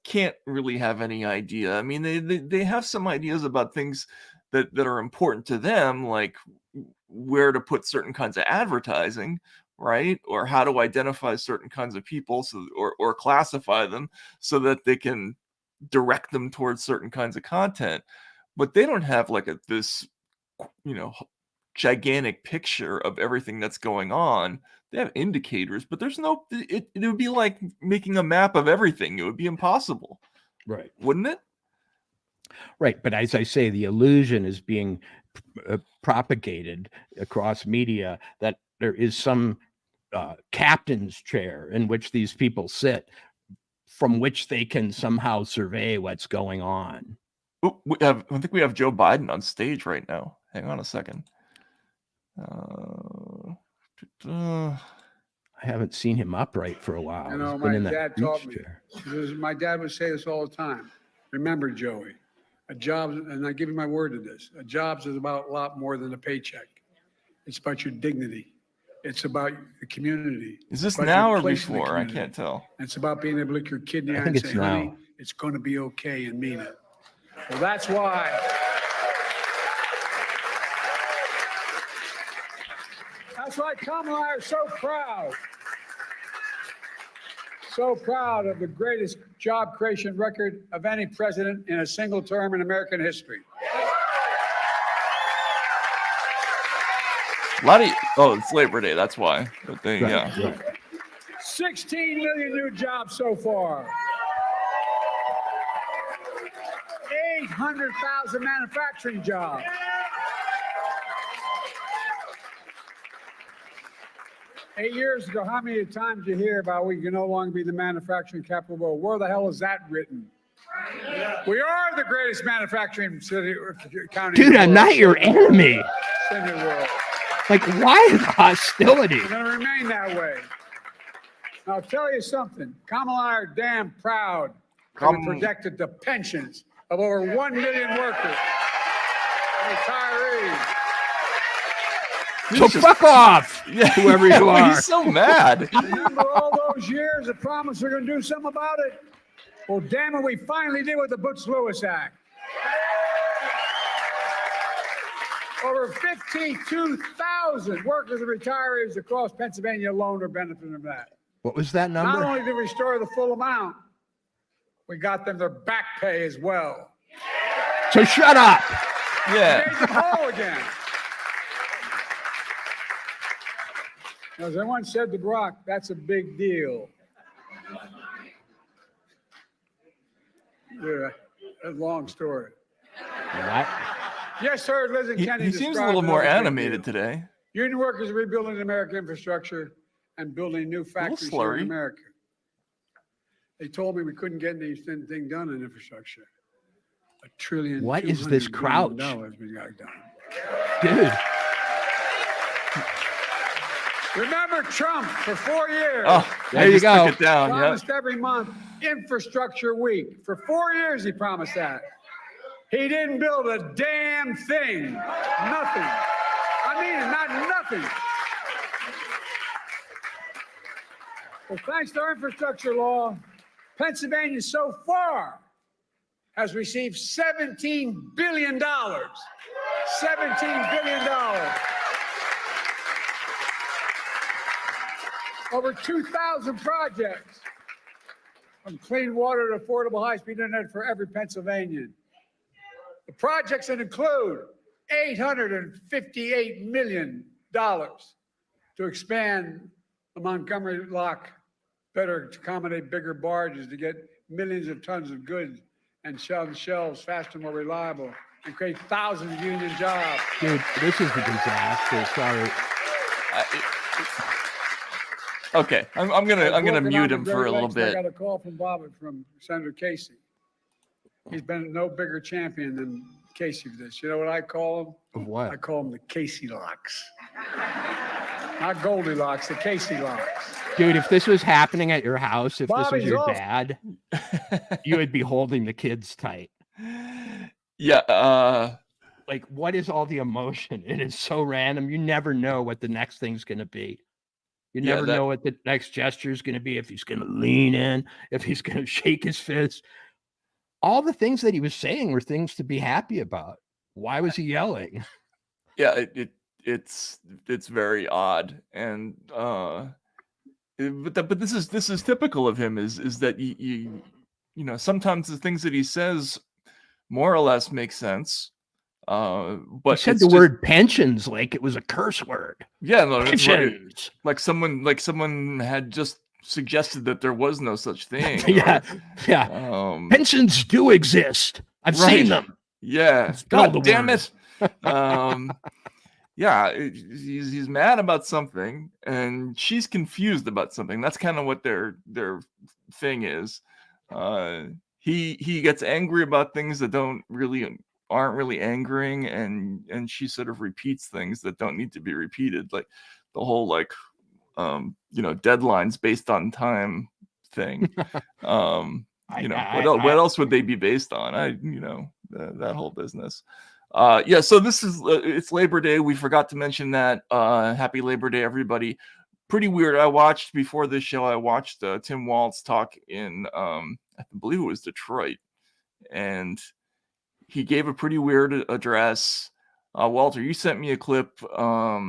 can't really have any idea. I mean, they have some ideas about things that are important to them, like where to put certain kinds of advertising, right? Or how to identify certain kinds of people, or classify them so that they can direct them towards certain kinds of content. But they don't have like this, gigantic picture of everything that's going on. They have indicators, but there's no. It would be like making a map of everything. It would be impossible, Right. wouldn't it? Right. But as I say, the illusion is being propagated across media that there is some captain's chair in which these people sit, from which they can somehow survey what's going on. Ooh, I think we have Joe Biden on stage right now. Hang on a second. I haven't seen him upright for a while. You know, He's been my in that dad taught beach me. chair. My dad would say this all the time. Remember, Joey, a job, and I give you my word to this, a job is about a lot more than a paycheck. It's about your dignity. It's about the community. Is this About now your or place in the before? I community. can't tell. And it's about being able to look your kid in the I eye think and it's say, honey, now. it's going to be okay, and mean it. Well, that's why. That's why Kamala and I are so proud. So proud of the greatest job creation record of any president in a single term in American history. It's Labor Day. That's why. But yeah. Right. 16 million new jobs so far. 800,000 manufacturing jobs. Eight years ago, how many times did you hear about we can no longer be the manufacturing capital of the world? Where the hell is that written? We are the greatest manufacturing city or county. Dude, I'm not your enemy. In the world. Like, why the hostility? We're going to remain that way. Now, I'll tell you something. Kamala and I are damn proud that we protected the pensions of over 1 million workers and retirees. So fuck off, whoever you are. He's so mad. Remember all those years of promise we're going to do something about it? Well, damn it, we finally did with the Butch-Lewis Act. Over 52,000 workers and retirees across Pennsylvania alone are benefiting from that. What was that Not number? only did we restore the full amount, we got them their back pay as well. So shut up. Yeah. Made them whole again. As I once said to Brock, that's a big deal. Yeah, that's a long story. What? Yes, sir. Liz and Kenny He seems a described little it more as a big animated deal. today. Union workers are rebuilding American infrastructure and building new factories here slurry. in America. They told me we couldn't get anything done in infrastructure. $1 trillion. What is this crouch? We got done. Dude. Remember Trump for 4 years. Oh, There you go. Took it down. Yeah. Promised every month infrastructure week. For 4 years he promised that. He didn't build a damn thing. Nothing. I mean, not nothing. Well, thanks to our infrastructure law, Pennsylvania so far has received $17 billion. $17 billion. Over 2,000 projects, from clean water to affordable high-speed internet for every Pennsylvanian. The projects that include $858 million to expand the Montgomery Lock better to accommodate bigger barges to get millions of tons of goods and shelves faster, more reliable, and create thousands of union jobs. Dude, this is a disaster. Sorry. Okay, I'm gonna mute him for a little I bit. got a call from Senator Casey. He's been no bigger champion than Casey for this. You know what I call him? Of what? I call him the Casey locks. Not Goldilocks, the Casey locks. Dude, if this was happening at your house, if this was Bobby's your off. dad, you would be holding the kids tight. Yeah. Like, what is all the emotion? It is so random. You never know what the next thing's going to be. You Yeah, never know what the next gesture is going to be, if he's going to lean in, if he's going to shake his fist. All the things that he was saying were things to be happy about. Why was he yelling? Yeah, it's very odd, and but this is typical of him, is that you know, sometimes the things that he says more or less make sense, He but said it's the just, word pensions like it was a curse word. yeah, no, that's right. Pensions. Like someone had just suggested that there was no such thing. Yeah, or, yeah. Pensions do exist. I've seen them. Yeah. Spell the God damn word. it. Yeah, he's mad about something, and she's confused about something. That's kind of what their thing is. He gets angry about things that aren't really angering, and she sort of repeats things that don't need to be repeated, like the whole you know, deadlines based on time thing. You know, what else would they be based on? You know, that whole business. Yeah, so this is it's Labor Day. We forgot to mention that. Happy Labor Day, everybody. Pretty weird. I watched before this show. I watched Tim Walz talk in I believe it was Detroit, and he gave a pretty weird address. Walter, you sent me a clip of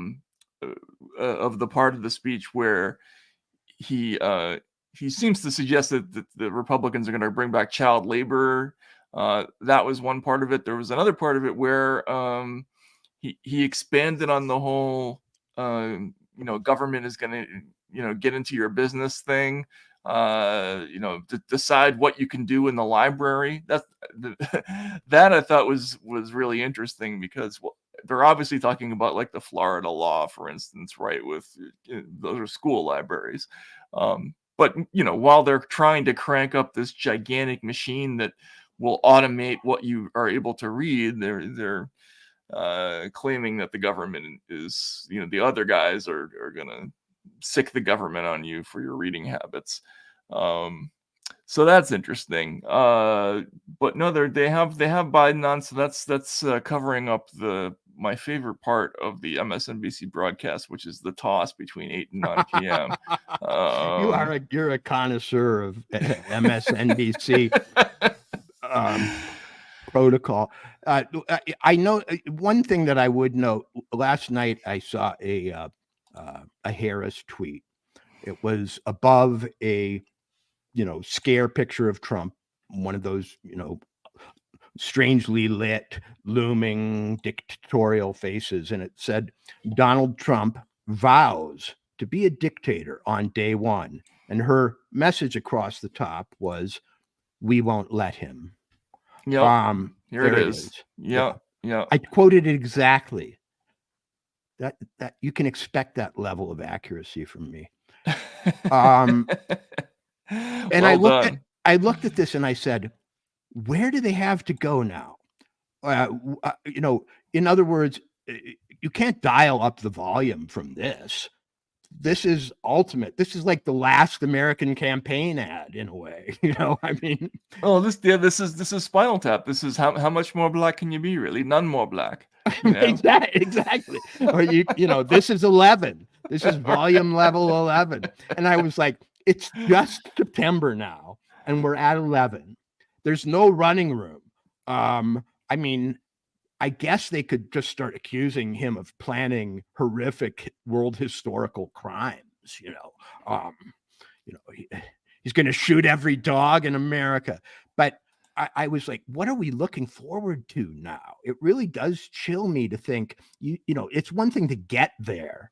the part of the speech where he seems to suggest that the Republicans are going to bring back child labor. That was one part of it. There was another part of it where he expanded on the whole you know, government is going to, you know, get into your business thing. You know, decide what you can do in the library. That I thought was really interesting, because they're obviously talking about like the Florida law, for instance, right? With those are school libraries. But you know, while they're trying to crank up this gigantic machine that will automate what you are able to read, they're claiming that the government is, you know, the other guys are gonna sick the government on you for your reading habits. So that's interesting. But no, they have Biden on, so that's covering up my favorite part of the MSNBC broadcast, which is the toss between 8 and 9 p.m. You're a connoisseur of MSNBC protocol. I know one thing that I would note. Last night I saw a Harris tweet. It was above a, you know, scare picture of Trump, one of those, you know, strangely lit, looming dictatorial faces, and it said, "Donald Trump vows to be a dictator on day one," and her message across the top was, "We won't let him." Yep. Here there it is. Yeah. I quoted it exactly. That you can expect that level of accuracy from me. And well I looked at this and I said, where do they have to go now? You know, in other words, you can't dial up the volume from this. This is ultimate. This is like the last American campaign ad in a way. You know, I mean, oh, this is Spinal Tap. This is how much more black can you be? Really, none more black. You know? Exactly. Or you know, this is 11. This is volume level 11. And I was like, it's just September now, and we're at 11. There's no running room. I mean, I guess they could just start accusing him of planning horrific world historical crimes. You know, he's going to shoot every dog in America. But I was like, what are we looking forward to now? It really does chill me to think, you know, it's one thing to get there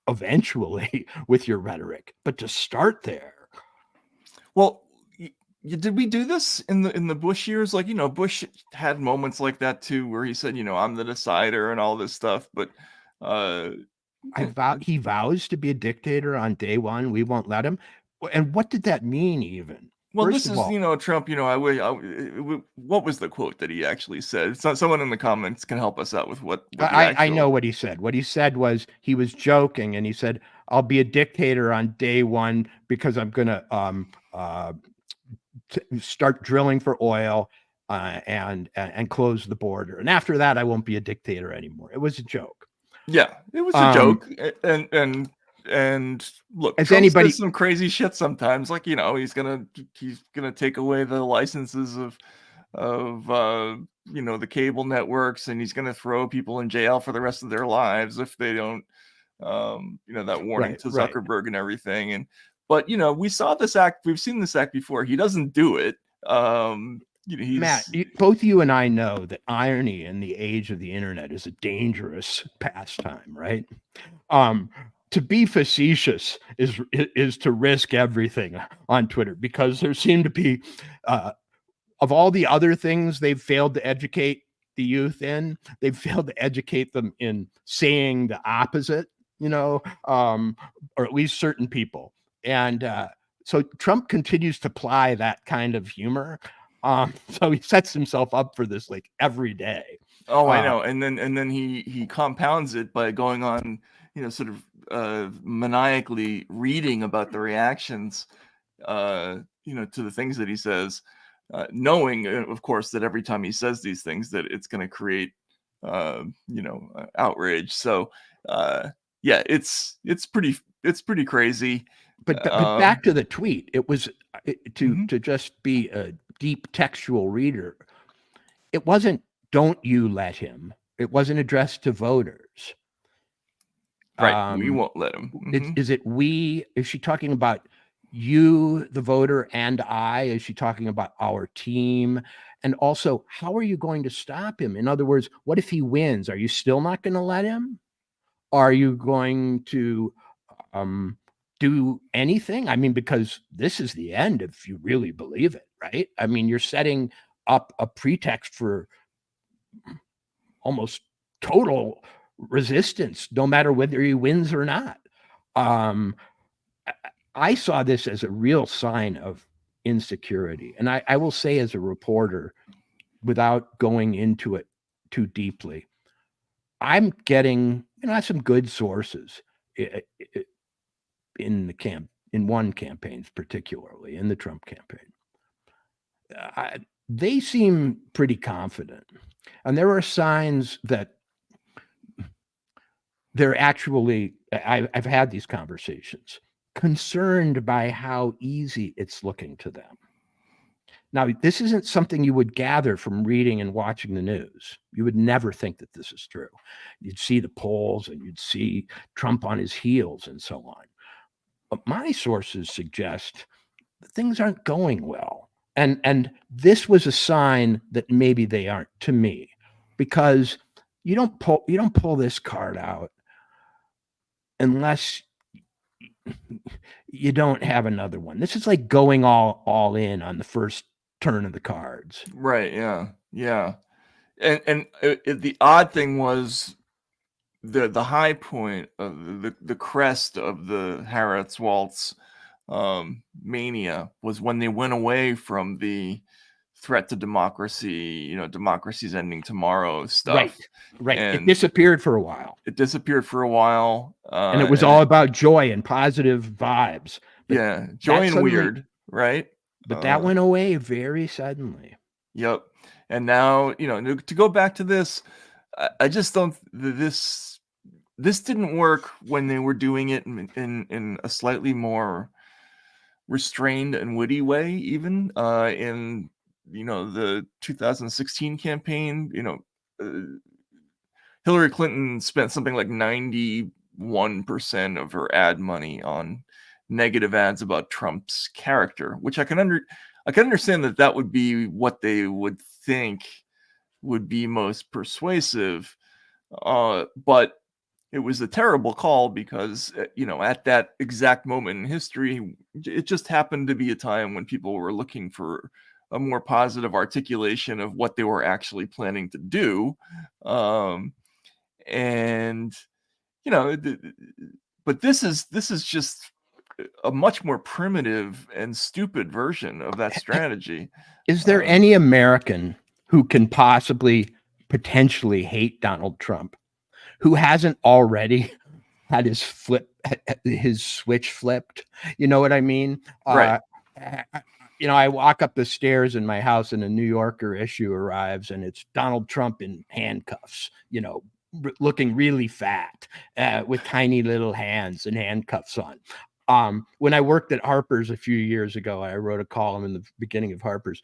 eventually with your rhetoric, but to start there. Well, did we do this in the Bush years? Like, you know, Bush had moments like that too, where he said, you know, I'm the decider and all this stuff. But he vows to be a dictator on day one. We won't let him. And what did that mean, even? Well, this is, you know, Trump, you know, what was the quote that he actually said? It's not, someone in the comments can help us out with what I know what he said. What he said was, he was joking, and he said, I'll be a dictator on day one because I'm going to start drilling for oil and close the border. And after that, I won't be a dictator anymore. It was a joke. Yeah, it was a joke. And and look, Has Trump anybody- says some crazy shit sometimes. Like, he's gonna take away the licenses of the cable networks, and he's gonna throw people in jail for the rest of their lives if they don't that warning Right, to right. Zuckerberg and everything. But we've seen this act before. He doesn't do it. He's Matt, both you and I know that irony in the age of the internet is a dangerous pastime, right? To be facetious is to risk everything on Twitter, because there seem to be, of all the other things they've failed to educate the youth in, they've failed to educate them in saying the opposite, or at least certain people. And so Trump continues to ply that kind of humor. So he sets himself up for this like every day. Oh, I know. And then he compounds it by going on, sort of maniacally reading about the reactions, to the things that he says, knowing, of course, that every time he says these things, that it's going to create, outrage. So, yeah, it's pretty crazy. But back to the tweet, it was to just be a deep textual reader. It wasn't, "Don't you let him." It wasn't addressed to voters. Right. We won't let him. Is it we? Is she talking about you, the voter, and I? Is she talking about our team? And also, how are you going to stop him? In other words, what if he wins? Are you still not going to let him? Are you going to do anything? I mean, because this is the end if you really believe it, right? I mean, you're setting up a pretext for almost total resistance, no matter whether he wins or not. I saw this as a real sign of insecurity. And I will say, as a reporter, without going into it too deeply, I'm getting, I have some good sources in one campaign, particularly in the Trump campaign. They seem pretty confident. And there are signs that they're actually, I've had these conversations, concerned by how easy it's looking to them. Now, this isn't something you would gather from reading and watching the news. You would never think that this is true. You'd see the polls and you'd see Trump on his heels and so on. But my sources suggest that things aren't going well. And this was a sign that maybe they aren't, to me, because you don't pull this card out unless you don't have another one. This is like going all in on the first turn of the cards. Right. Yeah. Yeah. And the odd thing was the high point of the crest of the Harrods Waltz mania was when they went away from the threat to democracy, democracy's ending tomorrow stuff. Right. And it disappeared for a while. And it was all about joy and positive vibes. Yeah, joy and weird, right? But that went away very suddenly. Yep. And now, to go back to this, I just don't, this didn't work when they were doing it in a slightly more restrained and witty way, even in the 2016 campaign. Hillary Clinton spent something like 91% of her ad money on negative ads about Trump's character, which I can understand that would be what they would think would be most persuasive, but it was a terrible call because, at that exact moment in history, it just happened to be a time when people were looking for a more positive articulation of what they were actually planning to do. But this is just a much more primitive and stupid version of that strategy. Is there any American who can potentially hate Donald Trump who hasn't already had his switch flipped? You know what I mean? Right. I walk up the stairs in my house and a New Yorker issue arrives and it's Donald Trump in handcuffs, looking really fat with tiny little hands and handcuffs on. When I worked at Harper's a few years ago, I wrote a column in the beginning of Harper's.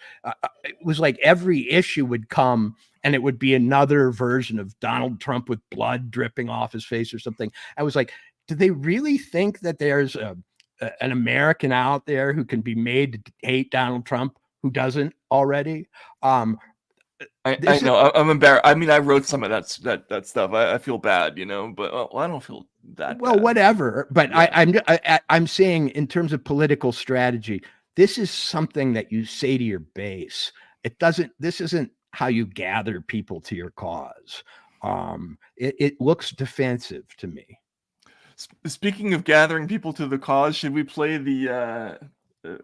It was like every issue would come and it would be another version of Donald Trump with blood dripping off his face or something. I was like, do they really think that there's an American out there who can be made to hate Donald Trump who doesn't already? I know. I'm embarrassed. I mean, I wrote some of that stuff. I feel bad, but well, I don't feel that well, bad. whatever. But Yeah. I'm saying in terms of political strategy, this is something that you say to your base. This isn't how you gather people to your cause. It looks defensive to me. Speaking of gathering people to the cause, should we play the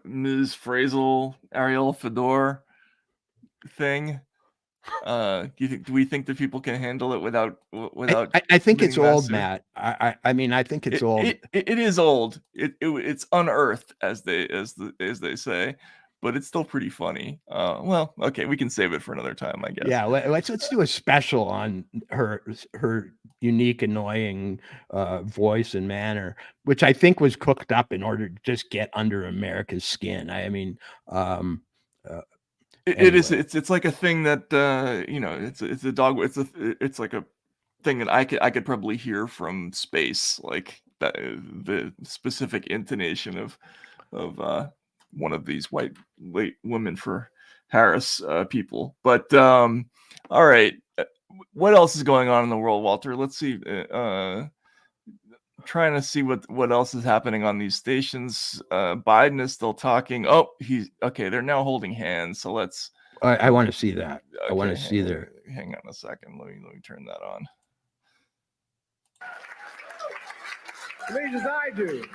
Ms. Phrasal Ariel Fedor thing? Do we think that people can handle it without I think it's committing old, massive- Matt. I mean, I think it's old. It is old. It's unearthed, as they say, but it's still pretty funny. Well, okay, we can save it for another time, I guess. Yeah, let's do a special on her unique, annoying voice and manner, which I think was cooked up in order to just get under America's skin. I mean, It is. anyway. It's like a thing that it's a dog. It's like a thing that I could probably hear from space, like that, the specific intonation of one of these white women for Harris people. But all right, what else is going on in the world, Walter? Let's see. Trying to see what else is happening on these stations. Biden is still talking. Oh, they're now holding hands. So let's. I want to see that. I want to Okay, see their. Hang on a second. Let me turn that on. Believe as I do,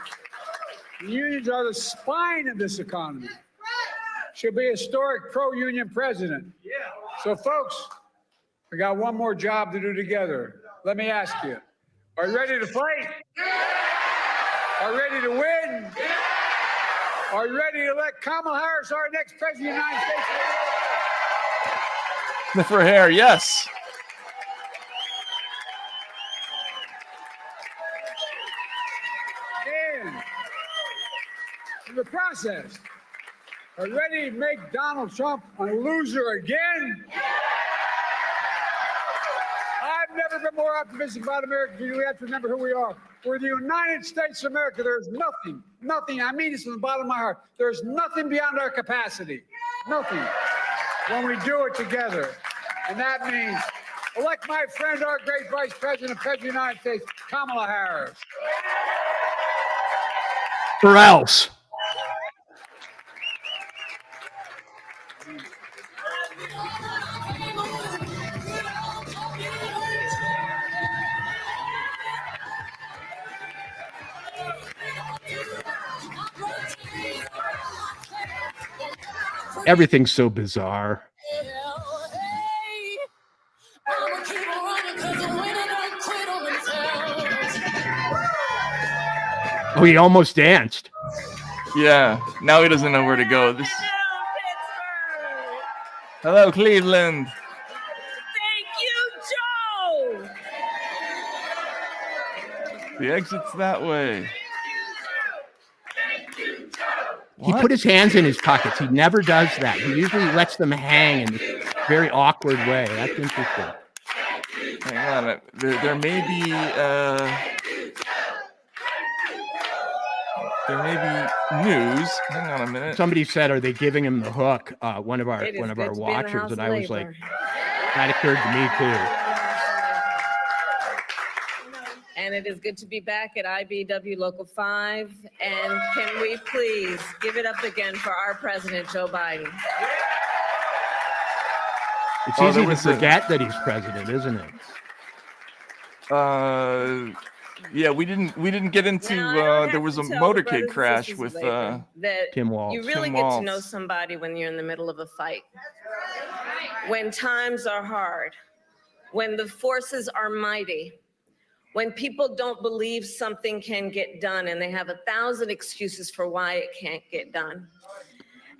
the unions are the spine of this economy. She'll be a historic pro-union president. Yeah. So, folks, we got one more job to do together. Let me ask you, are you ready to fight? Are you ready to win? Are you ready to elect Kamala Harris our next president of the United States? For hair, yes. And in the process, are you ready to make Donald Trump a loser again? I've never been more optimistic about America. You have to remember who we are. We're the United States of America. There's nothing, I mean this from the bottom of my heart. There's nothing beyond our capacity. Nothing. When we do it together. And that means elect my friend, our great Vice President, President of the United States, Kamala Harris. Or else. Everything's so bizarre. Oh, he almost danced. Yeah. Now he doesn't know where to go. Hello, Cleveland. Thank you, Joe. The exit's that way. He put his hands in his pockets. He never does that. He usually lets them hang in a very awkward way. That's interesting. Hang on. There may be news. Hang on a minute. Somebody said, "Are they giving him the hook?" One of our It is good to be in the watchers, House and of I was like, Labor. that occurred to me too. And it is good to be back at IBW Local 5. And can we please give it up again for our president, Joe Biden? It's Oh, easy there to was forget that he's president, isn't it? Yeah, we didn't get into. Now, I don't There have was to a tell the motorcade brothers and crash sisters with of labor that Tim Walz. you really Tim get to Walz. know somebody when you're in the middle of a fight. When times are hard, when the forces are mighty, when people don't believe something can get done and they have 1,000 excuses for why it can't get done.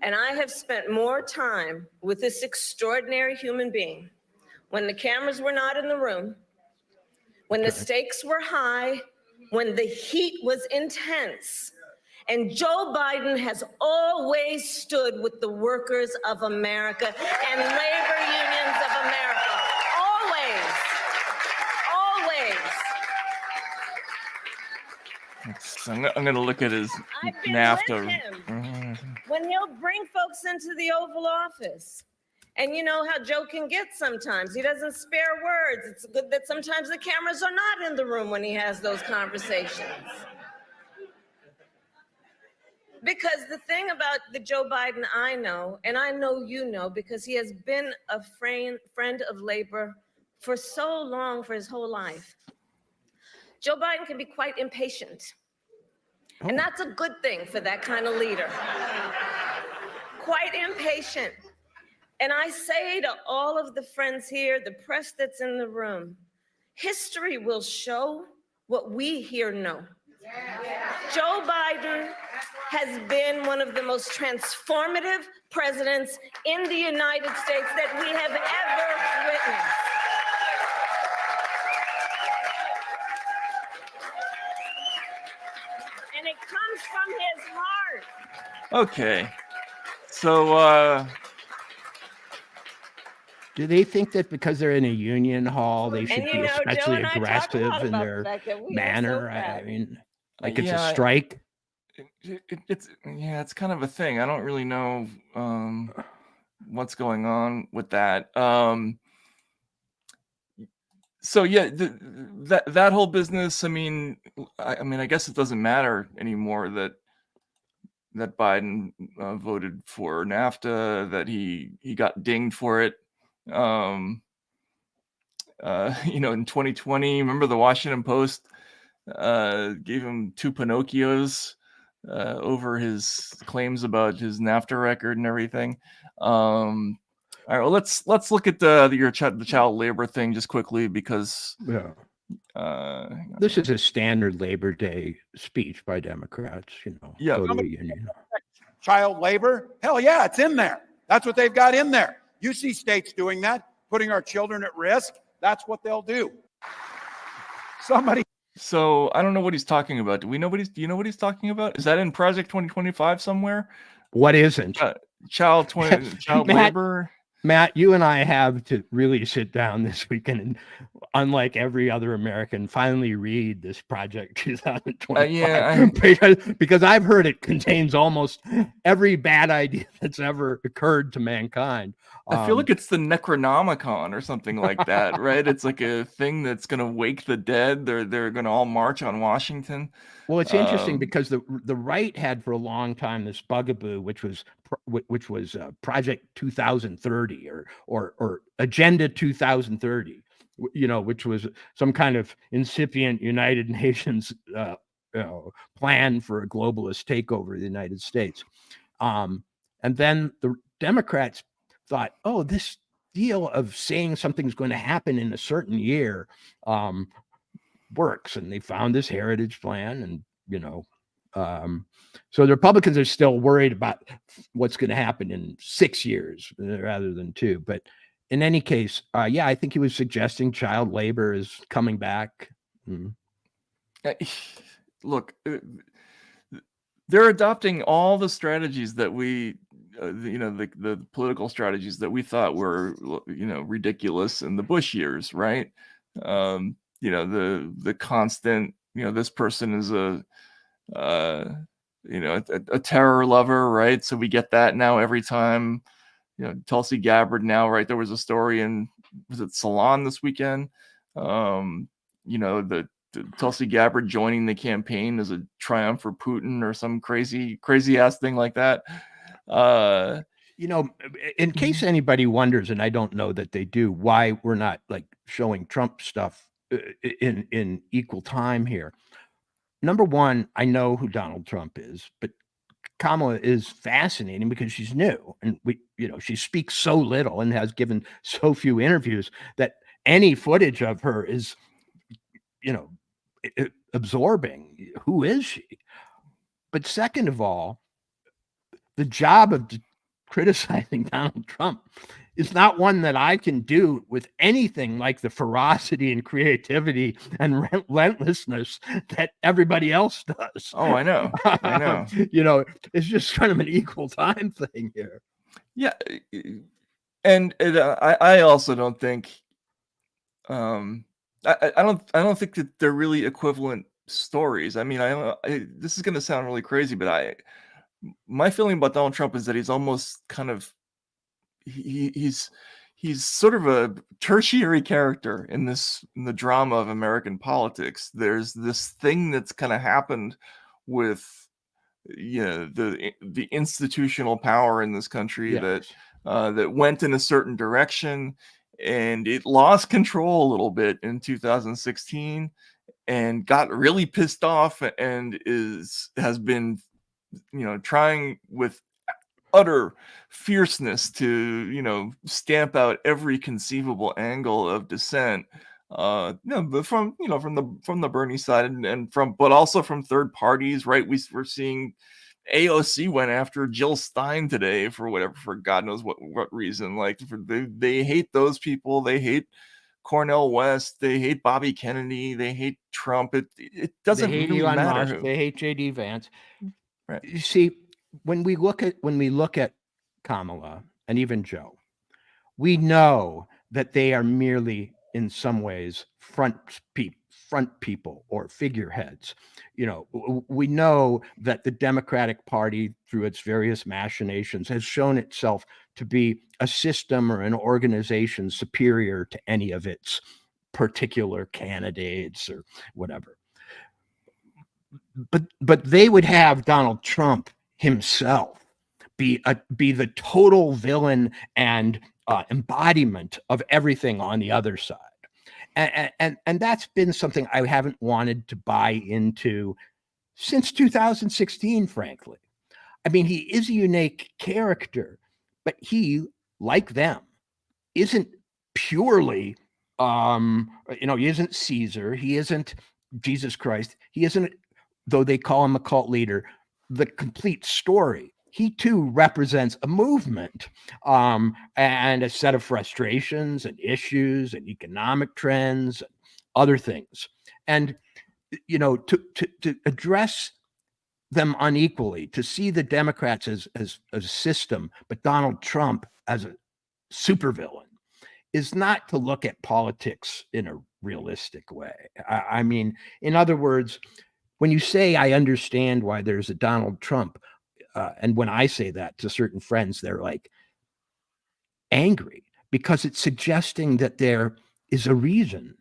And I have spent more time with this extraordinary human being when the cameras were not in the room, when the Okay. stakes were high, when the heat was intense. And Joe Biden has always stood with the workers of America and labor unions of America. Always. Always. I'm going to look at his I've been NAFTA. with him when he'll bring folks into the Oval Office. And you know how Joe can get sometimes. He doesn't spare words. It's good that sometimes the cameras are not in the room when he has those conversations. Because the thing about the Joe Biden I know, and I know you know, because he has been a friend of labor for so long, for his whole life. Joe Biden can be quite impatient. And that's a good thing for that kind of leader. Quite impatient. And I say to all of the friends here, the press that's in the room, history will show what we here know. Joe Biden has been one of the most transformative presidents in the United States that we have ever witnessed. And it comes from his heart. Okay. So, Do they think that because they're in a union hall, they should And be you know, Joe especially and I talk a aggressive lot in about the their fact that we are so manner? proud. I mean, like it's yeah, a strike. it's kind of a thing. I don't really know what's going on with that. So yeah, that whole business. I mean, I guess it doesn't matter anymore that Biden voted for NAFTA, that he got dinged for it. In 2020, remember the Washington Post gave him 2 Pinocchios over his claims about his NAFTA record and everything. All right, well, let's look at the child labor thing just quickly because Yeah. This is a standard Labor Day speech by Democrats, Yeah. go to a union. Child labor? Hell yeah, it's in there. That's what they've got in there. You see states doing that, putting our children at risk. That's what they'll do. So I don't know what he's talking about. Do you know what he's talking about? Is that in Project 2025 somewhere? What isn't? Child Matt, labor. Matt, you and I have to really sit down this weekend and, unlike every other American, finally read this Project 2025. Yeah, because I've heard it contains almost every bad idea that's ever occurred to mankind. I feel like it's the Necronomicon or something like that, right? It's like a thing that's going to wake the dead. They're going to all march on Washington. Well, it's interesting because the right had for a long time this bugaboo, which was Project 2030 or Agenda 2030, which was some kind of incipient United Nations plan for a globalist takeover of the United States. And then the Democrats thought, oh, this deal of saying something's going to happen in a certain year works, and they found this heritage plan, and so the Republicans are still worried about what's going to happen in 6 years rather than 2. But in any case, I think he was suggesting child labor is coming back. Look, they're adopting all the strategies that we the political strategies that we thought were ridiculous in the Bush years, right? The constant, this person is a terror lover, right? So we get that now every time. Tulsi Gabbard now, right? There was a story was it Salon this weekend? The Tulsi Gabbard joining the campaign as a triumph for Putin or some crazy ass thing like that. In case anybody wonders, and I don't know that they do, why we're not like showing Trump stuff in equal time here. Number one, I know who Donald Trump is, but Kamala is fascinating because she's new, and she speaks so little and has given so few interviews that any footage of her is, absorbing. Who is she? But second of all, the job of criticizing Donald Trump is not one that I can do with anything like the ferocity and creativity and relentlessness that everybody else does. Oh, I know. I know. You know, it's just kind of an equal time thing here. Yeah, and I also don't think I don't think that they're really equivalent stories. I mean, this is going to sound really crazy, but my feeling about Donald Trump is that he's almost kind of he's sort of a tertiary character in the drama of American politics. There's this thing that's kind of happened with the institutional power in this country that that went in a certain direction, and it lost control a little bit in 2016 and got really pissed off and has been trying with utter fierceness to stamp out every conceivable angle of dissent, but from the Bernie side and but also from third parties, right? We're seeing AOC went after Jill Stein today for God knows what reason. Like they hate those people, they hate Cornel West, they hate Bobby Kennedy, they hate Trump. It doesn't They hate really Elon matter Musk, who. they hate JD Vance. Right. You see, when we look at Kamala and even Joe, we know that they are merely in some ways front people or figureheads. You know, we know that the Democratic Party, through its various machinations, has shown itself to be a system or an organization superior to any of its particular candidates or whatever. But they would have Donald Trump himself be the total villain and embodiment of everything on the other side. And that's been something I haven't wanted to buy into since 2016, frankly. I mean, he is a unique character, but he, like them, isn't purely, he isn't Caesar, he isn't Jesus Christ, he isn't, though they call him a cult leader, the complete story. He too represents a movement and a set of frustrations and issues and economic trends and other things. And, to address them unequally, to see the Democrats as a system, but Donald Trump as a supervillain, is not to look at politics in a realistic way. I mean, in other words, when you say, I understand why there's a Donald Trump, and when I say that to certain friends, they're like angry because it's suggesting that there is a reason,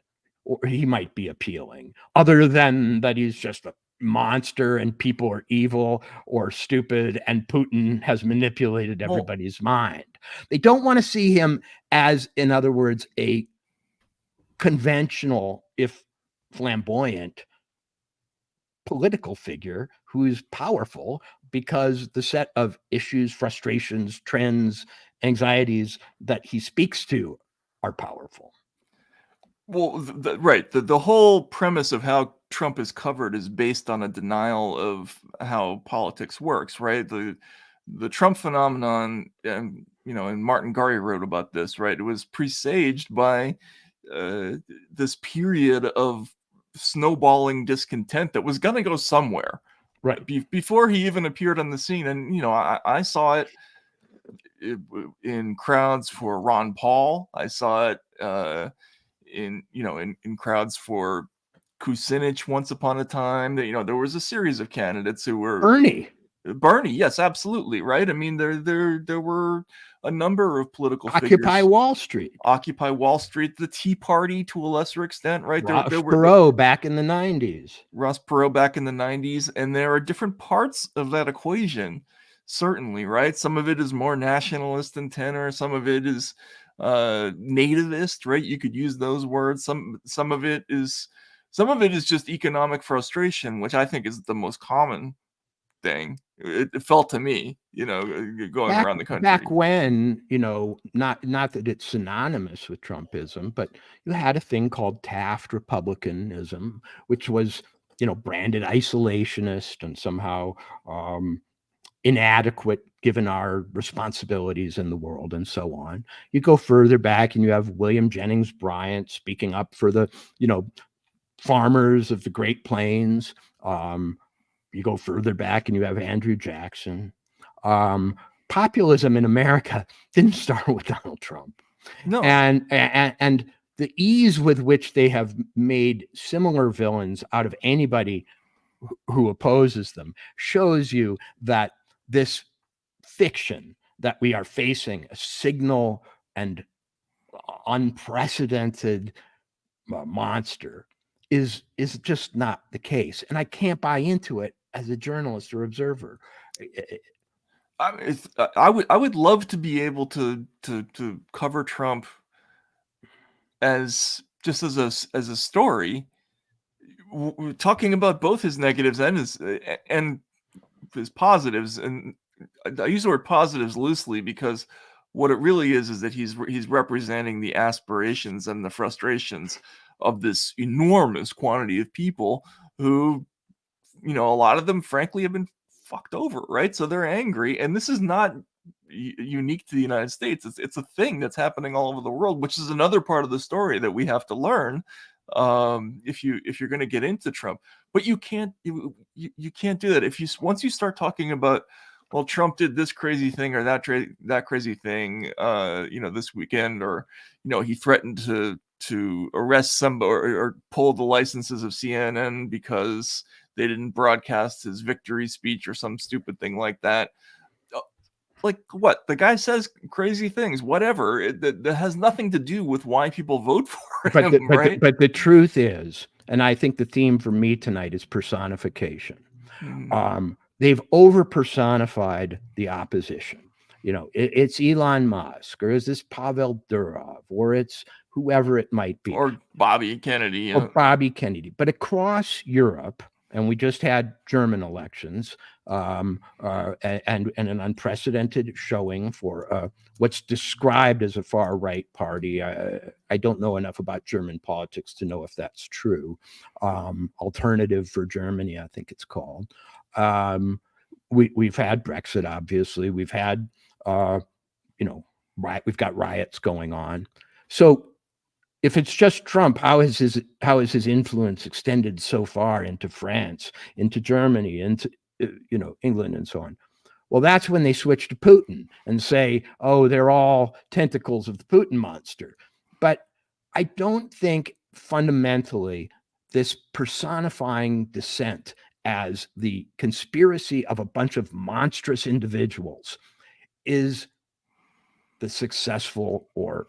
or he might be appealing, other than that he's just a monster and people are evil or stupid and Putin has manipulated everybody's mind. They don't want to see him as, in other words, a conventional, if flamboyant, political figure who is powerful because the set of issues, frustrations, trends, anxieties that he speaks to are powerful. Well, right. The whole premise of how Trump is covered is based on a denial of how politics works, right? The Trump phenomenon, and Martin Gary wrote about this, right? It was presaged by this period of snowballing discontent that was going to go somewhere, right? Before he even appeared on the scene, and I saw it in crowds for Ron Paul. I saw it in crowds for Kucinich once upon a time. That there was a series of candidates who were Bernie, yes, absolutely, right. I mean, there were a number of political Occupy figures. Wall Street, the Tea Party to a lesser extent, right? Ross Perot back in the 90s. Ross Perot back in the 90s, and there are different parts of that equation, certainly, right? Some of it is more nationalist in tenor, some of it is nativist, right? You could use those words. Some of it is just economic frustration, which I think is the most common thing. It felt to me, going around the country back when, not that it's synonymous with Trumpism, but you had a thing called Taft Republicanism, which was, branded isolationist and somehow inadequate given our responsibilities in the world and so on. You go further back and you have William Jennings Bryan speaking up for the, farmers of the Great Plains. You go further back and you have Andrew Jackson. Populism in America didn't start with Donald Trump. No. And the ease with which they have made similar villains out of anybody who opposes them shows you that this fiction that we are facing, a signal and unprecedented monster, is just not the case. And I can't buy into it as a journalist or observer. I would love to be able to cover Trump as just as a story, talking about both his negatives and his positives. And I use the word positives loosely because what it really is that he's representing the aspirations and the frustrations of this enormous quantity of people who, a lot of them frankly have been fucked over, right? So they're angry, and this is not unique to the United States. It's a thing that's happening all over the world, which is another part of the story that we have to learn if you're going to get into Trump. But you can't do that once you start talking about, well, Trump did this crazy thing or that crazy thing, this weekend, or he threatened to arrest somebody or pull the licenses of CNN because they didn't broadcast his victory speech or some stupid thing like that. Like, what? The guy says crazy things, whatever. That has nothing to do with why people vote for him, right? But the truth is, and I think the theme for me tonight is personification. They've over personified the opposition. It's Elon Musk, or is this Pavel Durov, or it's whoever it might be, or Bobby Kennedy, But across Europe, and we just had German elections, and an unprecedented showing for what's described as a far right party. I don't know enough about German politics to know if that's true. Alternative for Germany, I think it's called. We've had Brexit, obviously. We've had, we've got riots going on. So if it's just Trump, how is his influence extended so far into France, into Germany, into England, and so on? Well, that's when they switch to Putin and say, oh, they're all tentacles of the Putin monster. But I don't think fundamentally this personifying dissent as the conspiracy of a bunch of monstrous individuals is the successful or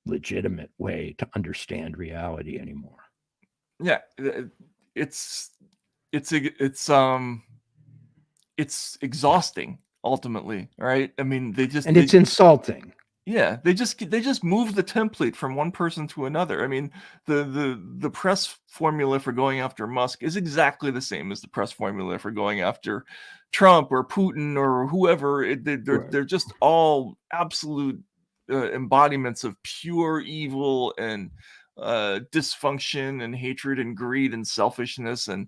legitimate way to understand reality anymore. Yeah, it's exhausting ultimately, right? I mean, it's insulting. Yeah, they just move the template from one person to another. I mean, the press formula for going after Musk is exactly the same as the press formula for going after Trump or Putin or whoever. They're just all absolute embodiments of pure evil and dysfunction and hatred and greed and selfishness, and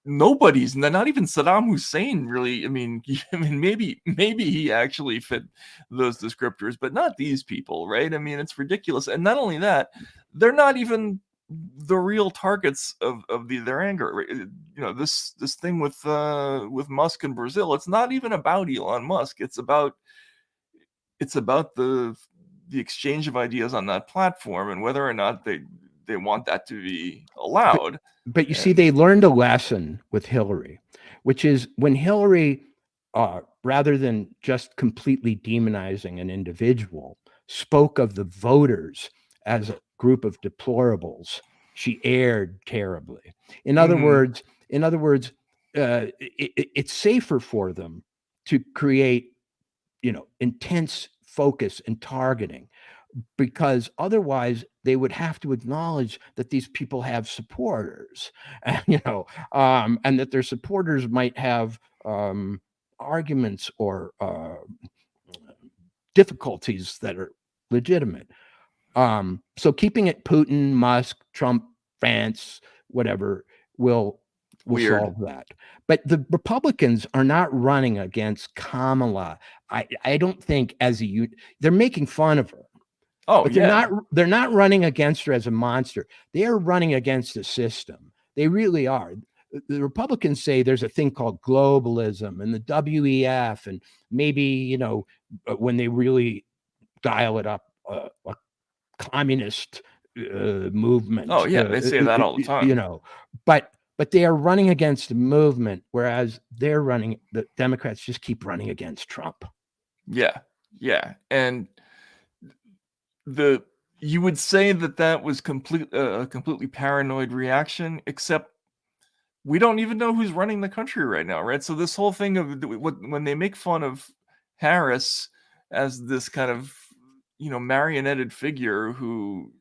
nobody's, not even Saddam Hussein really. I mean, maybe he actually fit those descriptors, but not these people, right? I mean, it's ridiculous. And not only that, they're not even the real targets of their anger. Right? This thing with Musk in Brazil, it's not even about Elon Musk. It's about the exchange of ideas on that platform and whether or not they want that to be allowed. But you see, they learned a lesson with Hillary, which is when Hillary, rather than just completely demonizing an individual, spoke of the voters as a group of deplorables, she erred terribly. In other words, it's safer for them to create, intense focus and targeting, because otherwise they would have to acknowledge that these people have supporters, and and that their supporters might have arguments or difficulties that are legitimate. So keeping it Putin, Musk, Trump, France, whatever, will will Weird. solve that. But the Republicans are not running against Kamala. I don't think they're making fun of her. Oh, But yeah. they're not running against her as a monster. They are running against the system. They really are. The Republicans say there's a thing called globalism and the WEF, and maybe, when they really dial it up, a communist movement. Oh, yeah. They say that all the time. But they are running against the movement, whereas the Democrats just keep running against Trump. Yeah. Yeah. And you would say that was a completely paranoid reaction, except we don't even know who's running the country right now, right? So this whole thing of when they make fun of Harris as this kind of marionetted figure who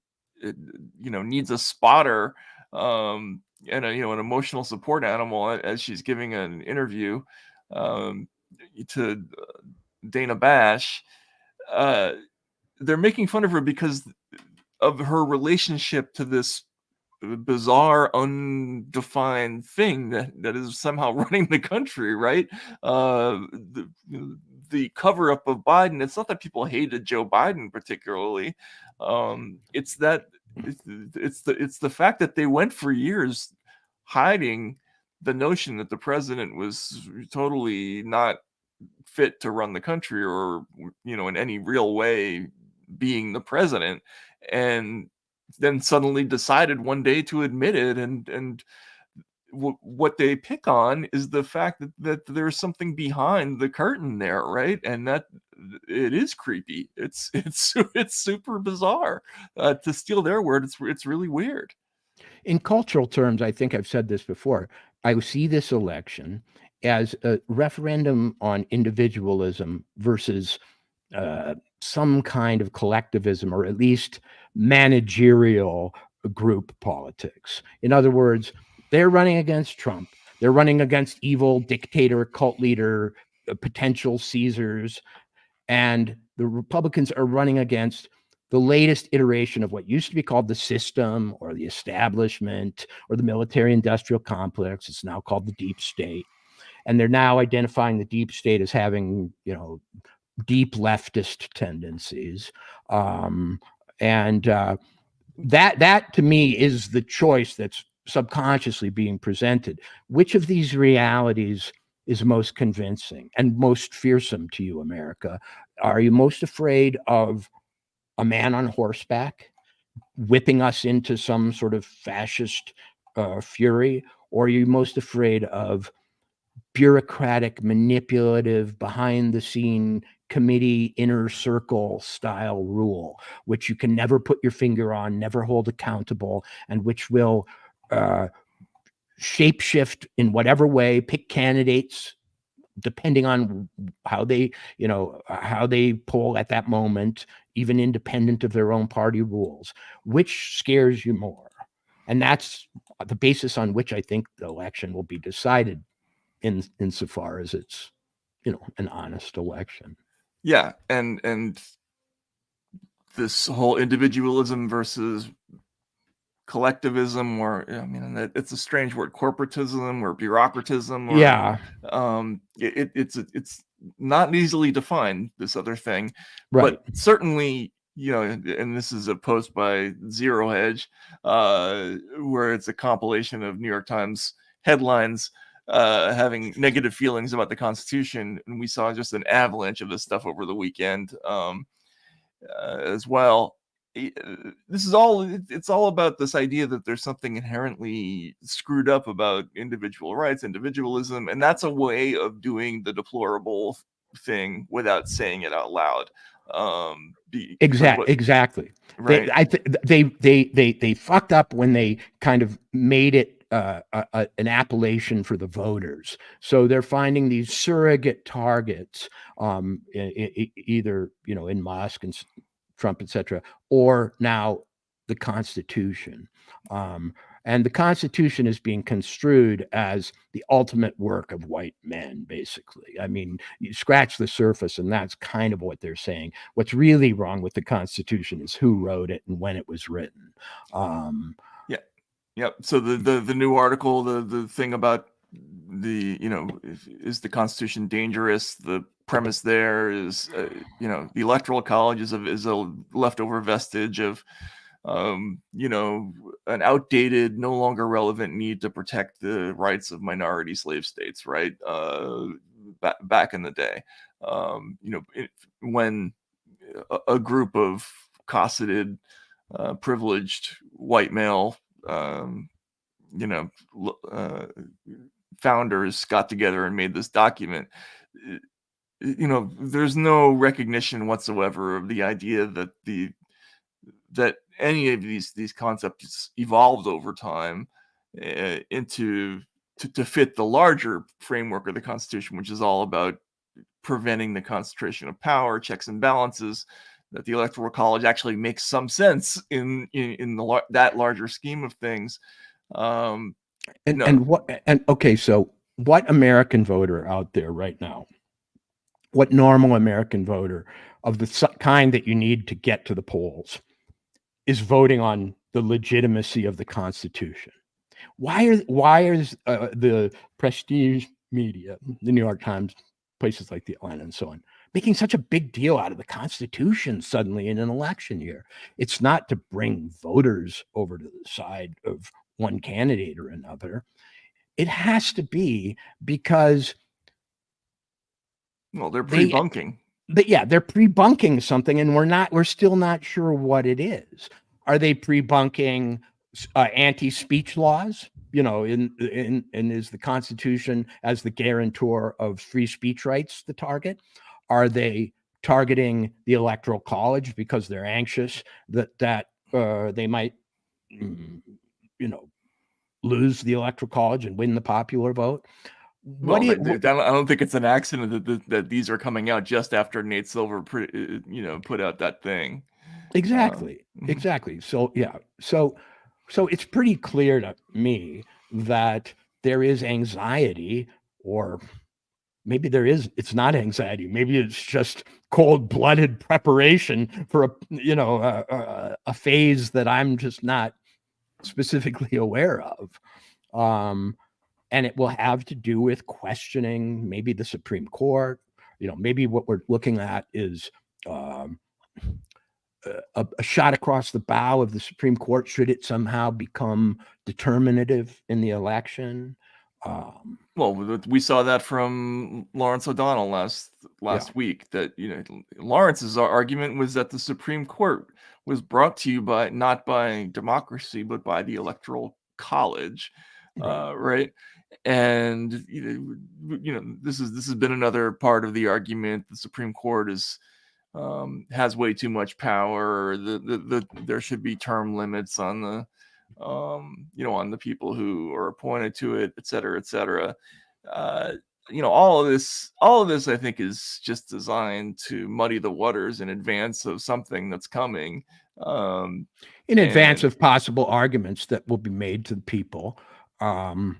needs a spotter, and an emotional support animal as she's giving an interview to Dana Bash. They're making fun of her because of her relationship to this bizarre, undefined thing that is somehow running the country, right? The cover up of Biden. It's not that people hated Joe Biden particularly. It's that it's the fact that they went for years hiding the notion that the president was totally not fit to run the country, or in any real way being the president, and then suddenly decided one day to admit it. And what they pick on is the fact that there's something behind the curtain there, right? And that it is creepy. It's super bizarre. To steal their word, it's really weird. In cultural terms, I think I've said this before, I see this election as a referendum on individualism versus some kind of collectivism, or at least managerial group politics. In other words, they're running against Trump. They're running against evil dictator, cult leader, potential Caesars. And the Republicans are running against the latest iteration of what used to be called the system or the establishment or the military industrial complex. It's now called the deep state. And they're now identifying the deep state as having, deep leftist tendencies. That to me is the choice that's subconsciously being presented. Which of these realities is most convincing and most fearsome to you, America? Are you most afraid of a man on horseback whipping us into some sort of fascist fury? Or are you most afraid of bureaucratic, manipulative, behind the scene committee inner circle style rule, which you can never put your finger on, never hold accountable, and which will shapeshift in whatever way, pick candidates depending on how they poll at that moment, even independent of their own party rules? Which scares you more? And that's the basis on which I think the election will be decided, insofar as it's an honest election. Yeah, and this whole individualism versus collectivism, or it's a strange word, corporatism or bureaucratism, or, it's not easily defined, this other thing, right? But certainly, and this is a post by Zero Hedge, where it's a compilation of New York Times headlines having negative feelings about the Constitution, and we saw just an avalanche of this stuff over the weekend as well. It's all about this idea that there's something inherently screwed up about individual rights, individualism, and that's a way of doing the deplorable thing without saying it out loud. Exactly. Right. They fucked up when they kind of made it an appellation for the voters. So they're finding these surrogate targets, either in Musk and Trump, etc., or now the Constitution. And the Constitution is being construed as the ultimate work of white men, basically. I mean, you scratch the surface, and that's kind of what they're saying. What's really wrong with the Constitution is who wrote it and when it was written. Yep. So the new article, the thing about the, is the Constitution dangerous? The premise there is, the Electoral College is a leftover vestige of, an outdated, no longer relevant need to protect the rights of minority slave states, right? Back in the day, when a group of cosseted, privileged white male, um, you know, founders got together and made this document. There's no recognition whatsoever of the idea that any of these concepts evolved over time, into to fit the larger framework of the Constitution, which is all about preventing the concentration of power, checks and balances. That the Electoral College actually makes some sense in that larger scheme of things. And No. Okay, so what American voter out there right now, what normal American voter of the kind that you need to get to the polls is voting on the legitimacy of the Constitution? Why is the prestige media, the New York Times, places like the Atlanta and so on, making such a big deal out of the Constitution suddenly in an election year? It's not to bring voters over to the side of one candidate or another. It has to be because they're pre-bunking. They're pre-bunking something, and we're still not sure what it is. Are they pre-bunking anti-speech laws? And is the Constitution as the guarantor of free speech rights the target? Are they targeting the Electoral College because they're anxious that they might, lose the Electoral College and win the popular vote? I don't think it's an accident that these are coming out just after Nate Silver put out that thing. Exactly. So yeah, so it's pretty clear to me that there is anxiety, or maybe it's not anxiety. Maybe it's just cold-blooded preparation for a phase that I'm just not specifically aware of. And it will have to do with questioning maybe the Supreme Court. Maybe what we're looking at is a shot across the bow of the Supreme Court, should it somehow become determinative in the election. Well, we saw that from Lawrence O'Donnell last week. That Lawrence's argument was that the Supreme Court was brought to you not by democracy, but by the Electoral College, right? And this has been another part of the argument. The Supreme Court has way too much power. There should be term limits on the on the people who are appointed to it, et cetera, et cetera. All of this I think is just designed to muddy the waters in advance of something that's coming. In advance of possible arguments that will be made to the people. One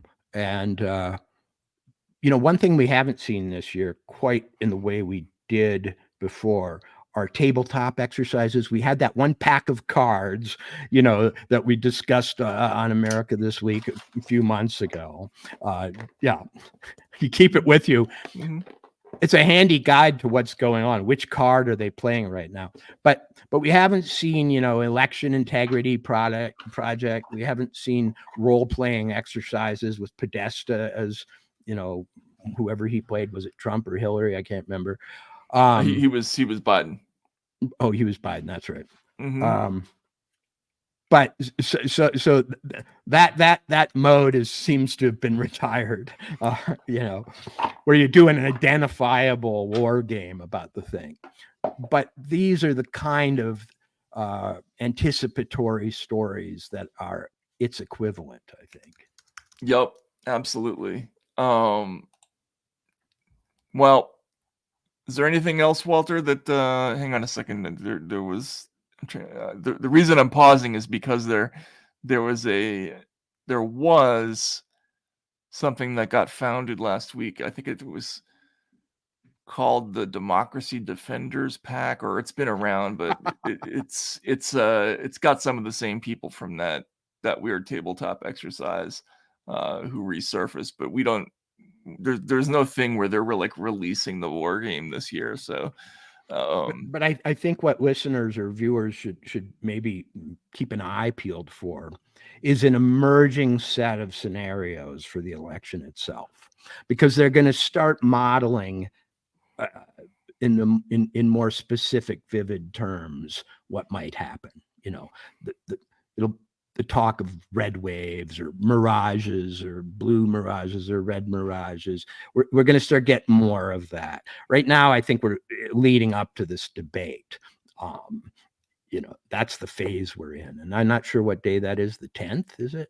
thing we haven't seen this year quite in the way we did before are tabletop exercises. We had that one pack of cards, that we discussed on America This Week a few months ago. You keep it with you. Mm-hmm. It's a handy guide to what's going on. Which card are they playing right now? But we haven't seen, election integrity project. We haven't seen role-playing exercises with Podesta as, whoever he played. Was it Trump or Hillary? I can't remember. He was Biden. Oh, he was Biden. That's right. Mm-hmm. But so that mode seems to have been retired. Where you do an identifiable war game about the thing. But these are the kind of anticipatory stories that are its equivalent, I think. Yep, absolutely. Well, is there anything else, Walter, that hang on a second, there was the reason I'm pausing is because there was something that got founded last week. I think it was called the Democracy Defenders PAC, or it's been around, but it's got some of the same people from that that weird tabletop exercise who resurfaced, but we don't. There's no thing where they're like releasing the war game this year. So, but I think what listeners or viewers should maybe keep an eye peeled for is an emerging set of scenarios for the election itself, because they're going to start modeling in more specific, vivid terms what might happen. You know, the talk of red waves or mirages or blue mirages or red mirages. We're going to start getting more of that. Right now, I think we're leading up to this debate. You know, that's the phase we're in. And I'm not sure what day that is. The 10th, is it?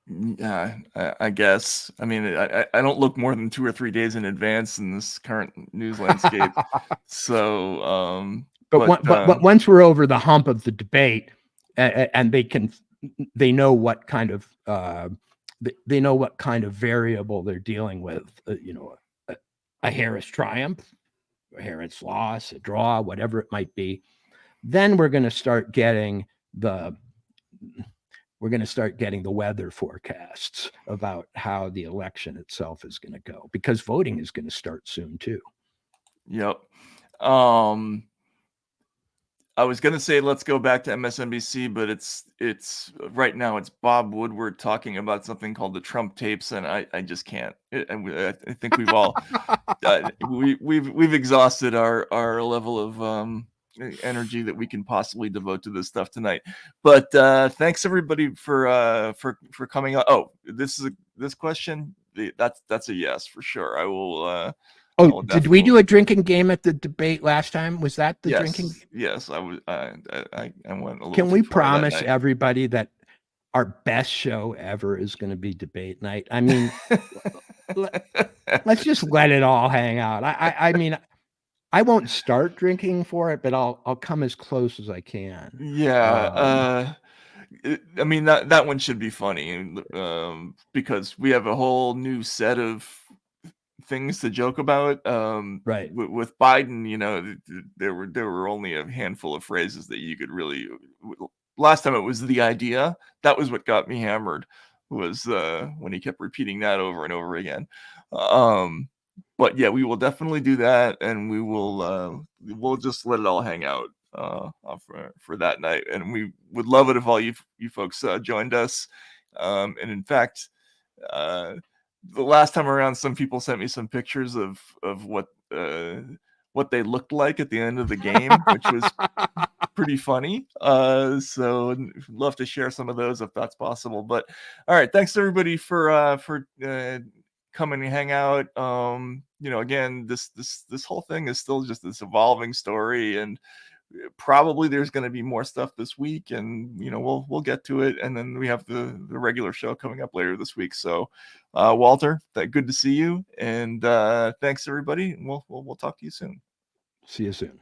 Yeah, I guess. I mean, I don't look more than 2 or 3 days in advance in this current news landscape. So, but once we're over the hump of the debate, and they know what kind of variable they're dealing with. You know, a Harris triumph, a Harris loss, a draw, whatever it might be. Then we're going to start getting the weather forecasts about how the election itself is going to go, because voting is going to start soon too. Yep. I was going to say, let's go back to MSNBC, but it's right now it's Bob Woodward talking about something called the Trump tapes. And I just can't. I think we've all, we've exhausted our level of, energy that we can possibly devote to this stuff tonight. But thanks everybody for coming on. Oh, this question, that's a yes for sure. I will. Oh, did we do a drinking game at the debate last time? Was that the drinking? Yes, I was. I went a little. Can we promise everybody that our best show ever is going to be debate night? I mean, let's just let it all hang out. I mean, I won't start drinking for it, but I'll come as close as I can. Yeah. I mean, that one should be funny, because we have a whole new set of things to joke about. Right. With Biden, you know, there were only a handful of phrases that you could really. Last time it was the idea. That was what got me hammered, was when he kept repeating that over and over again. But yeah, we will definitely do that, and we'll just let it all hang out for that night. And we would love it if all you folks joined us. And in fact, the last time around, some people sent me some pictures of what they looked like at the end of the game, which was pretty funny. So love to share some of those if that's possible. But all right, thanks everybody for coming and hang out. You know, again, this whole thing is still just this evolving story, and probably there's going to be more stuff this week, and you know, we'll get to it. And then we have the regular show coming up later this week. So Walter, good to see you, and thanks everybody. We'll talk to you soon. See you soon.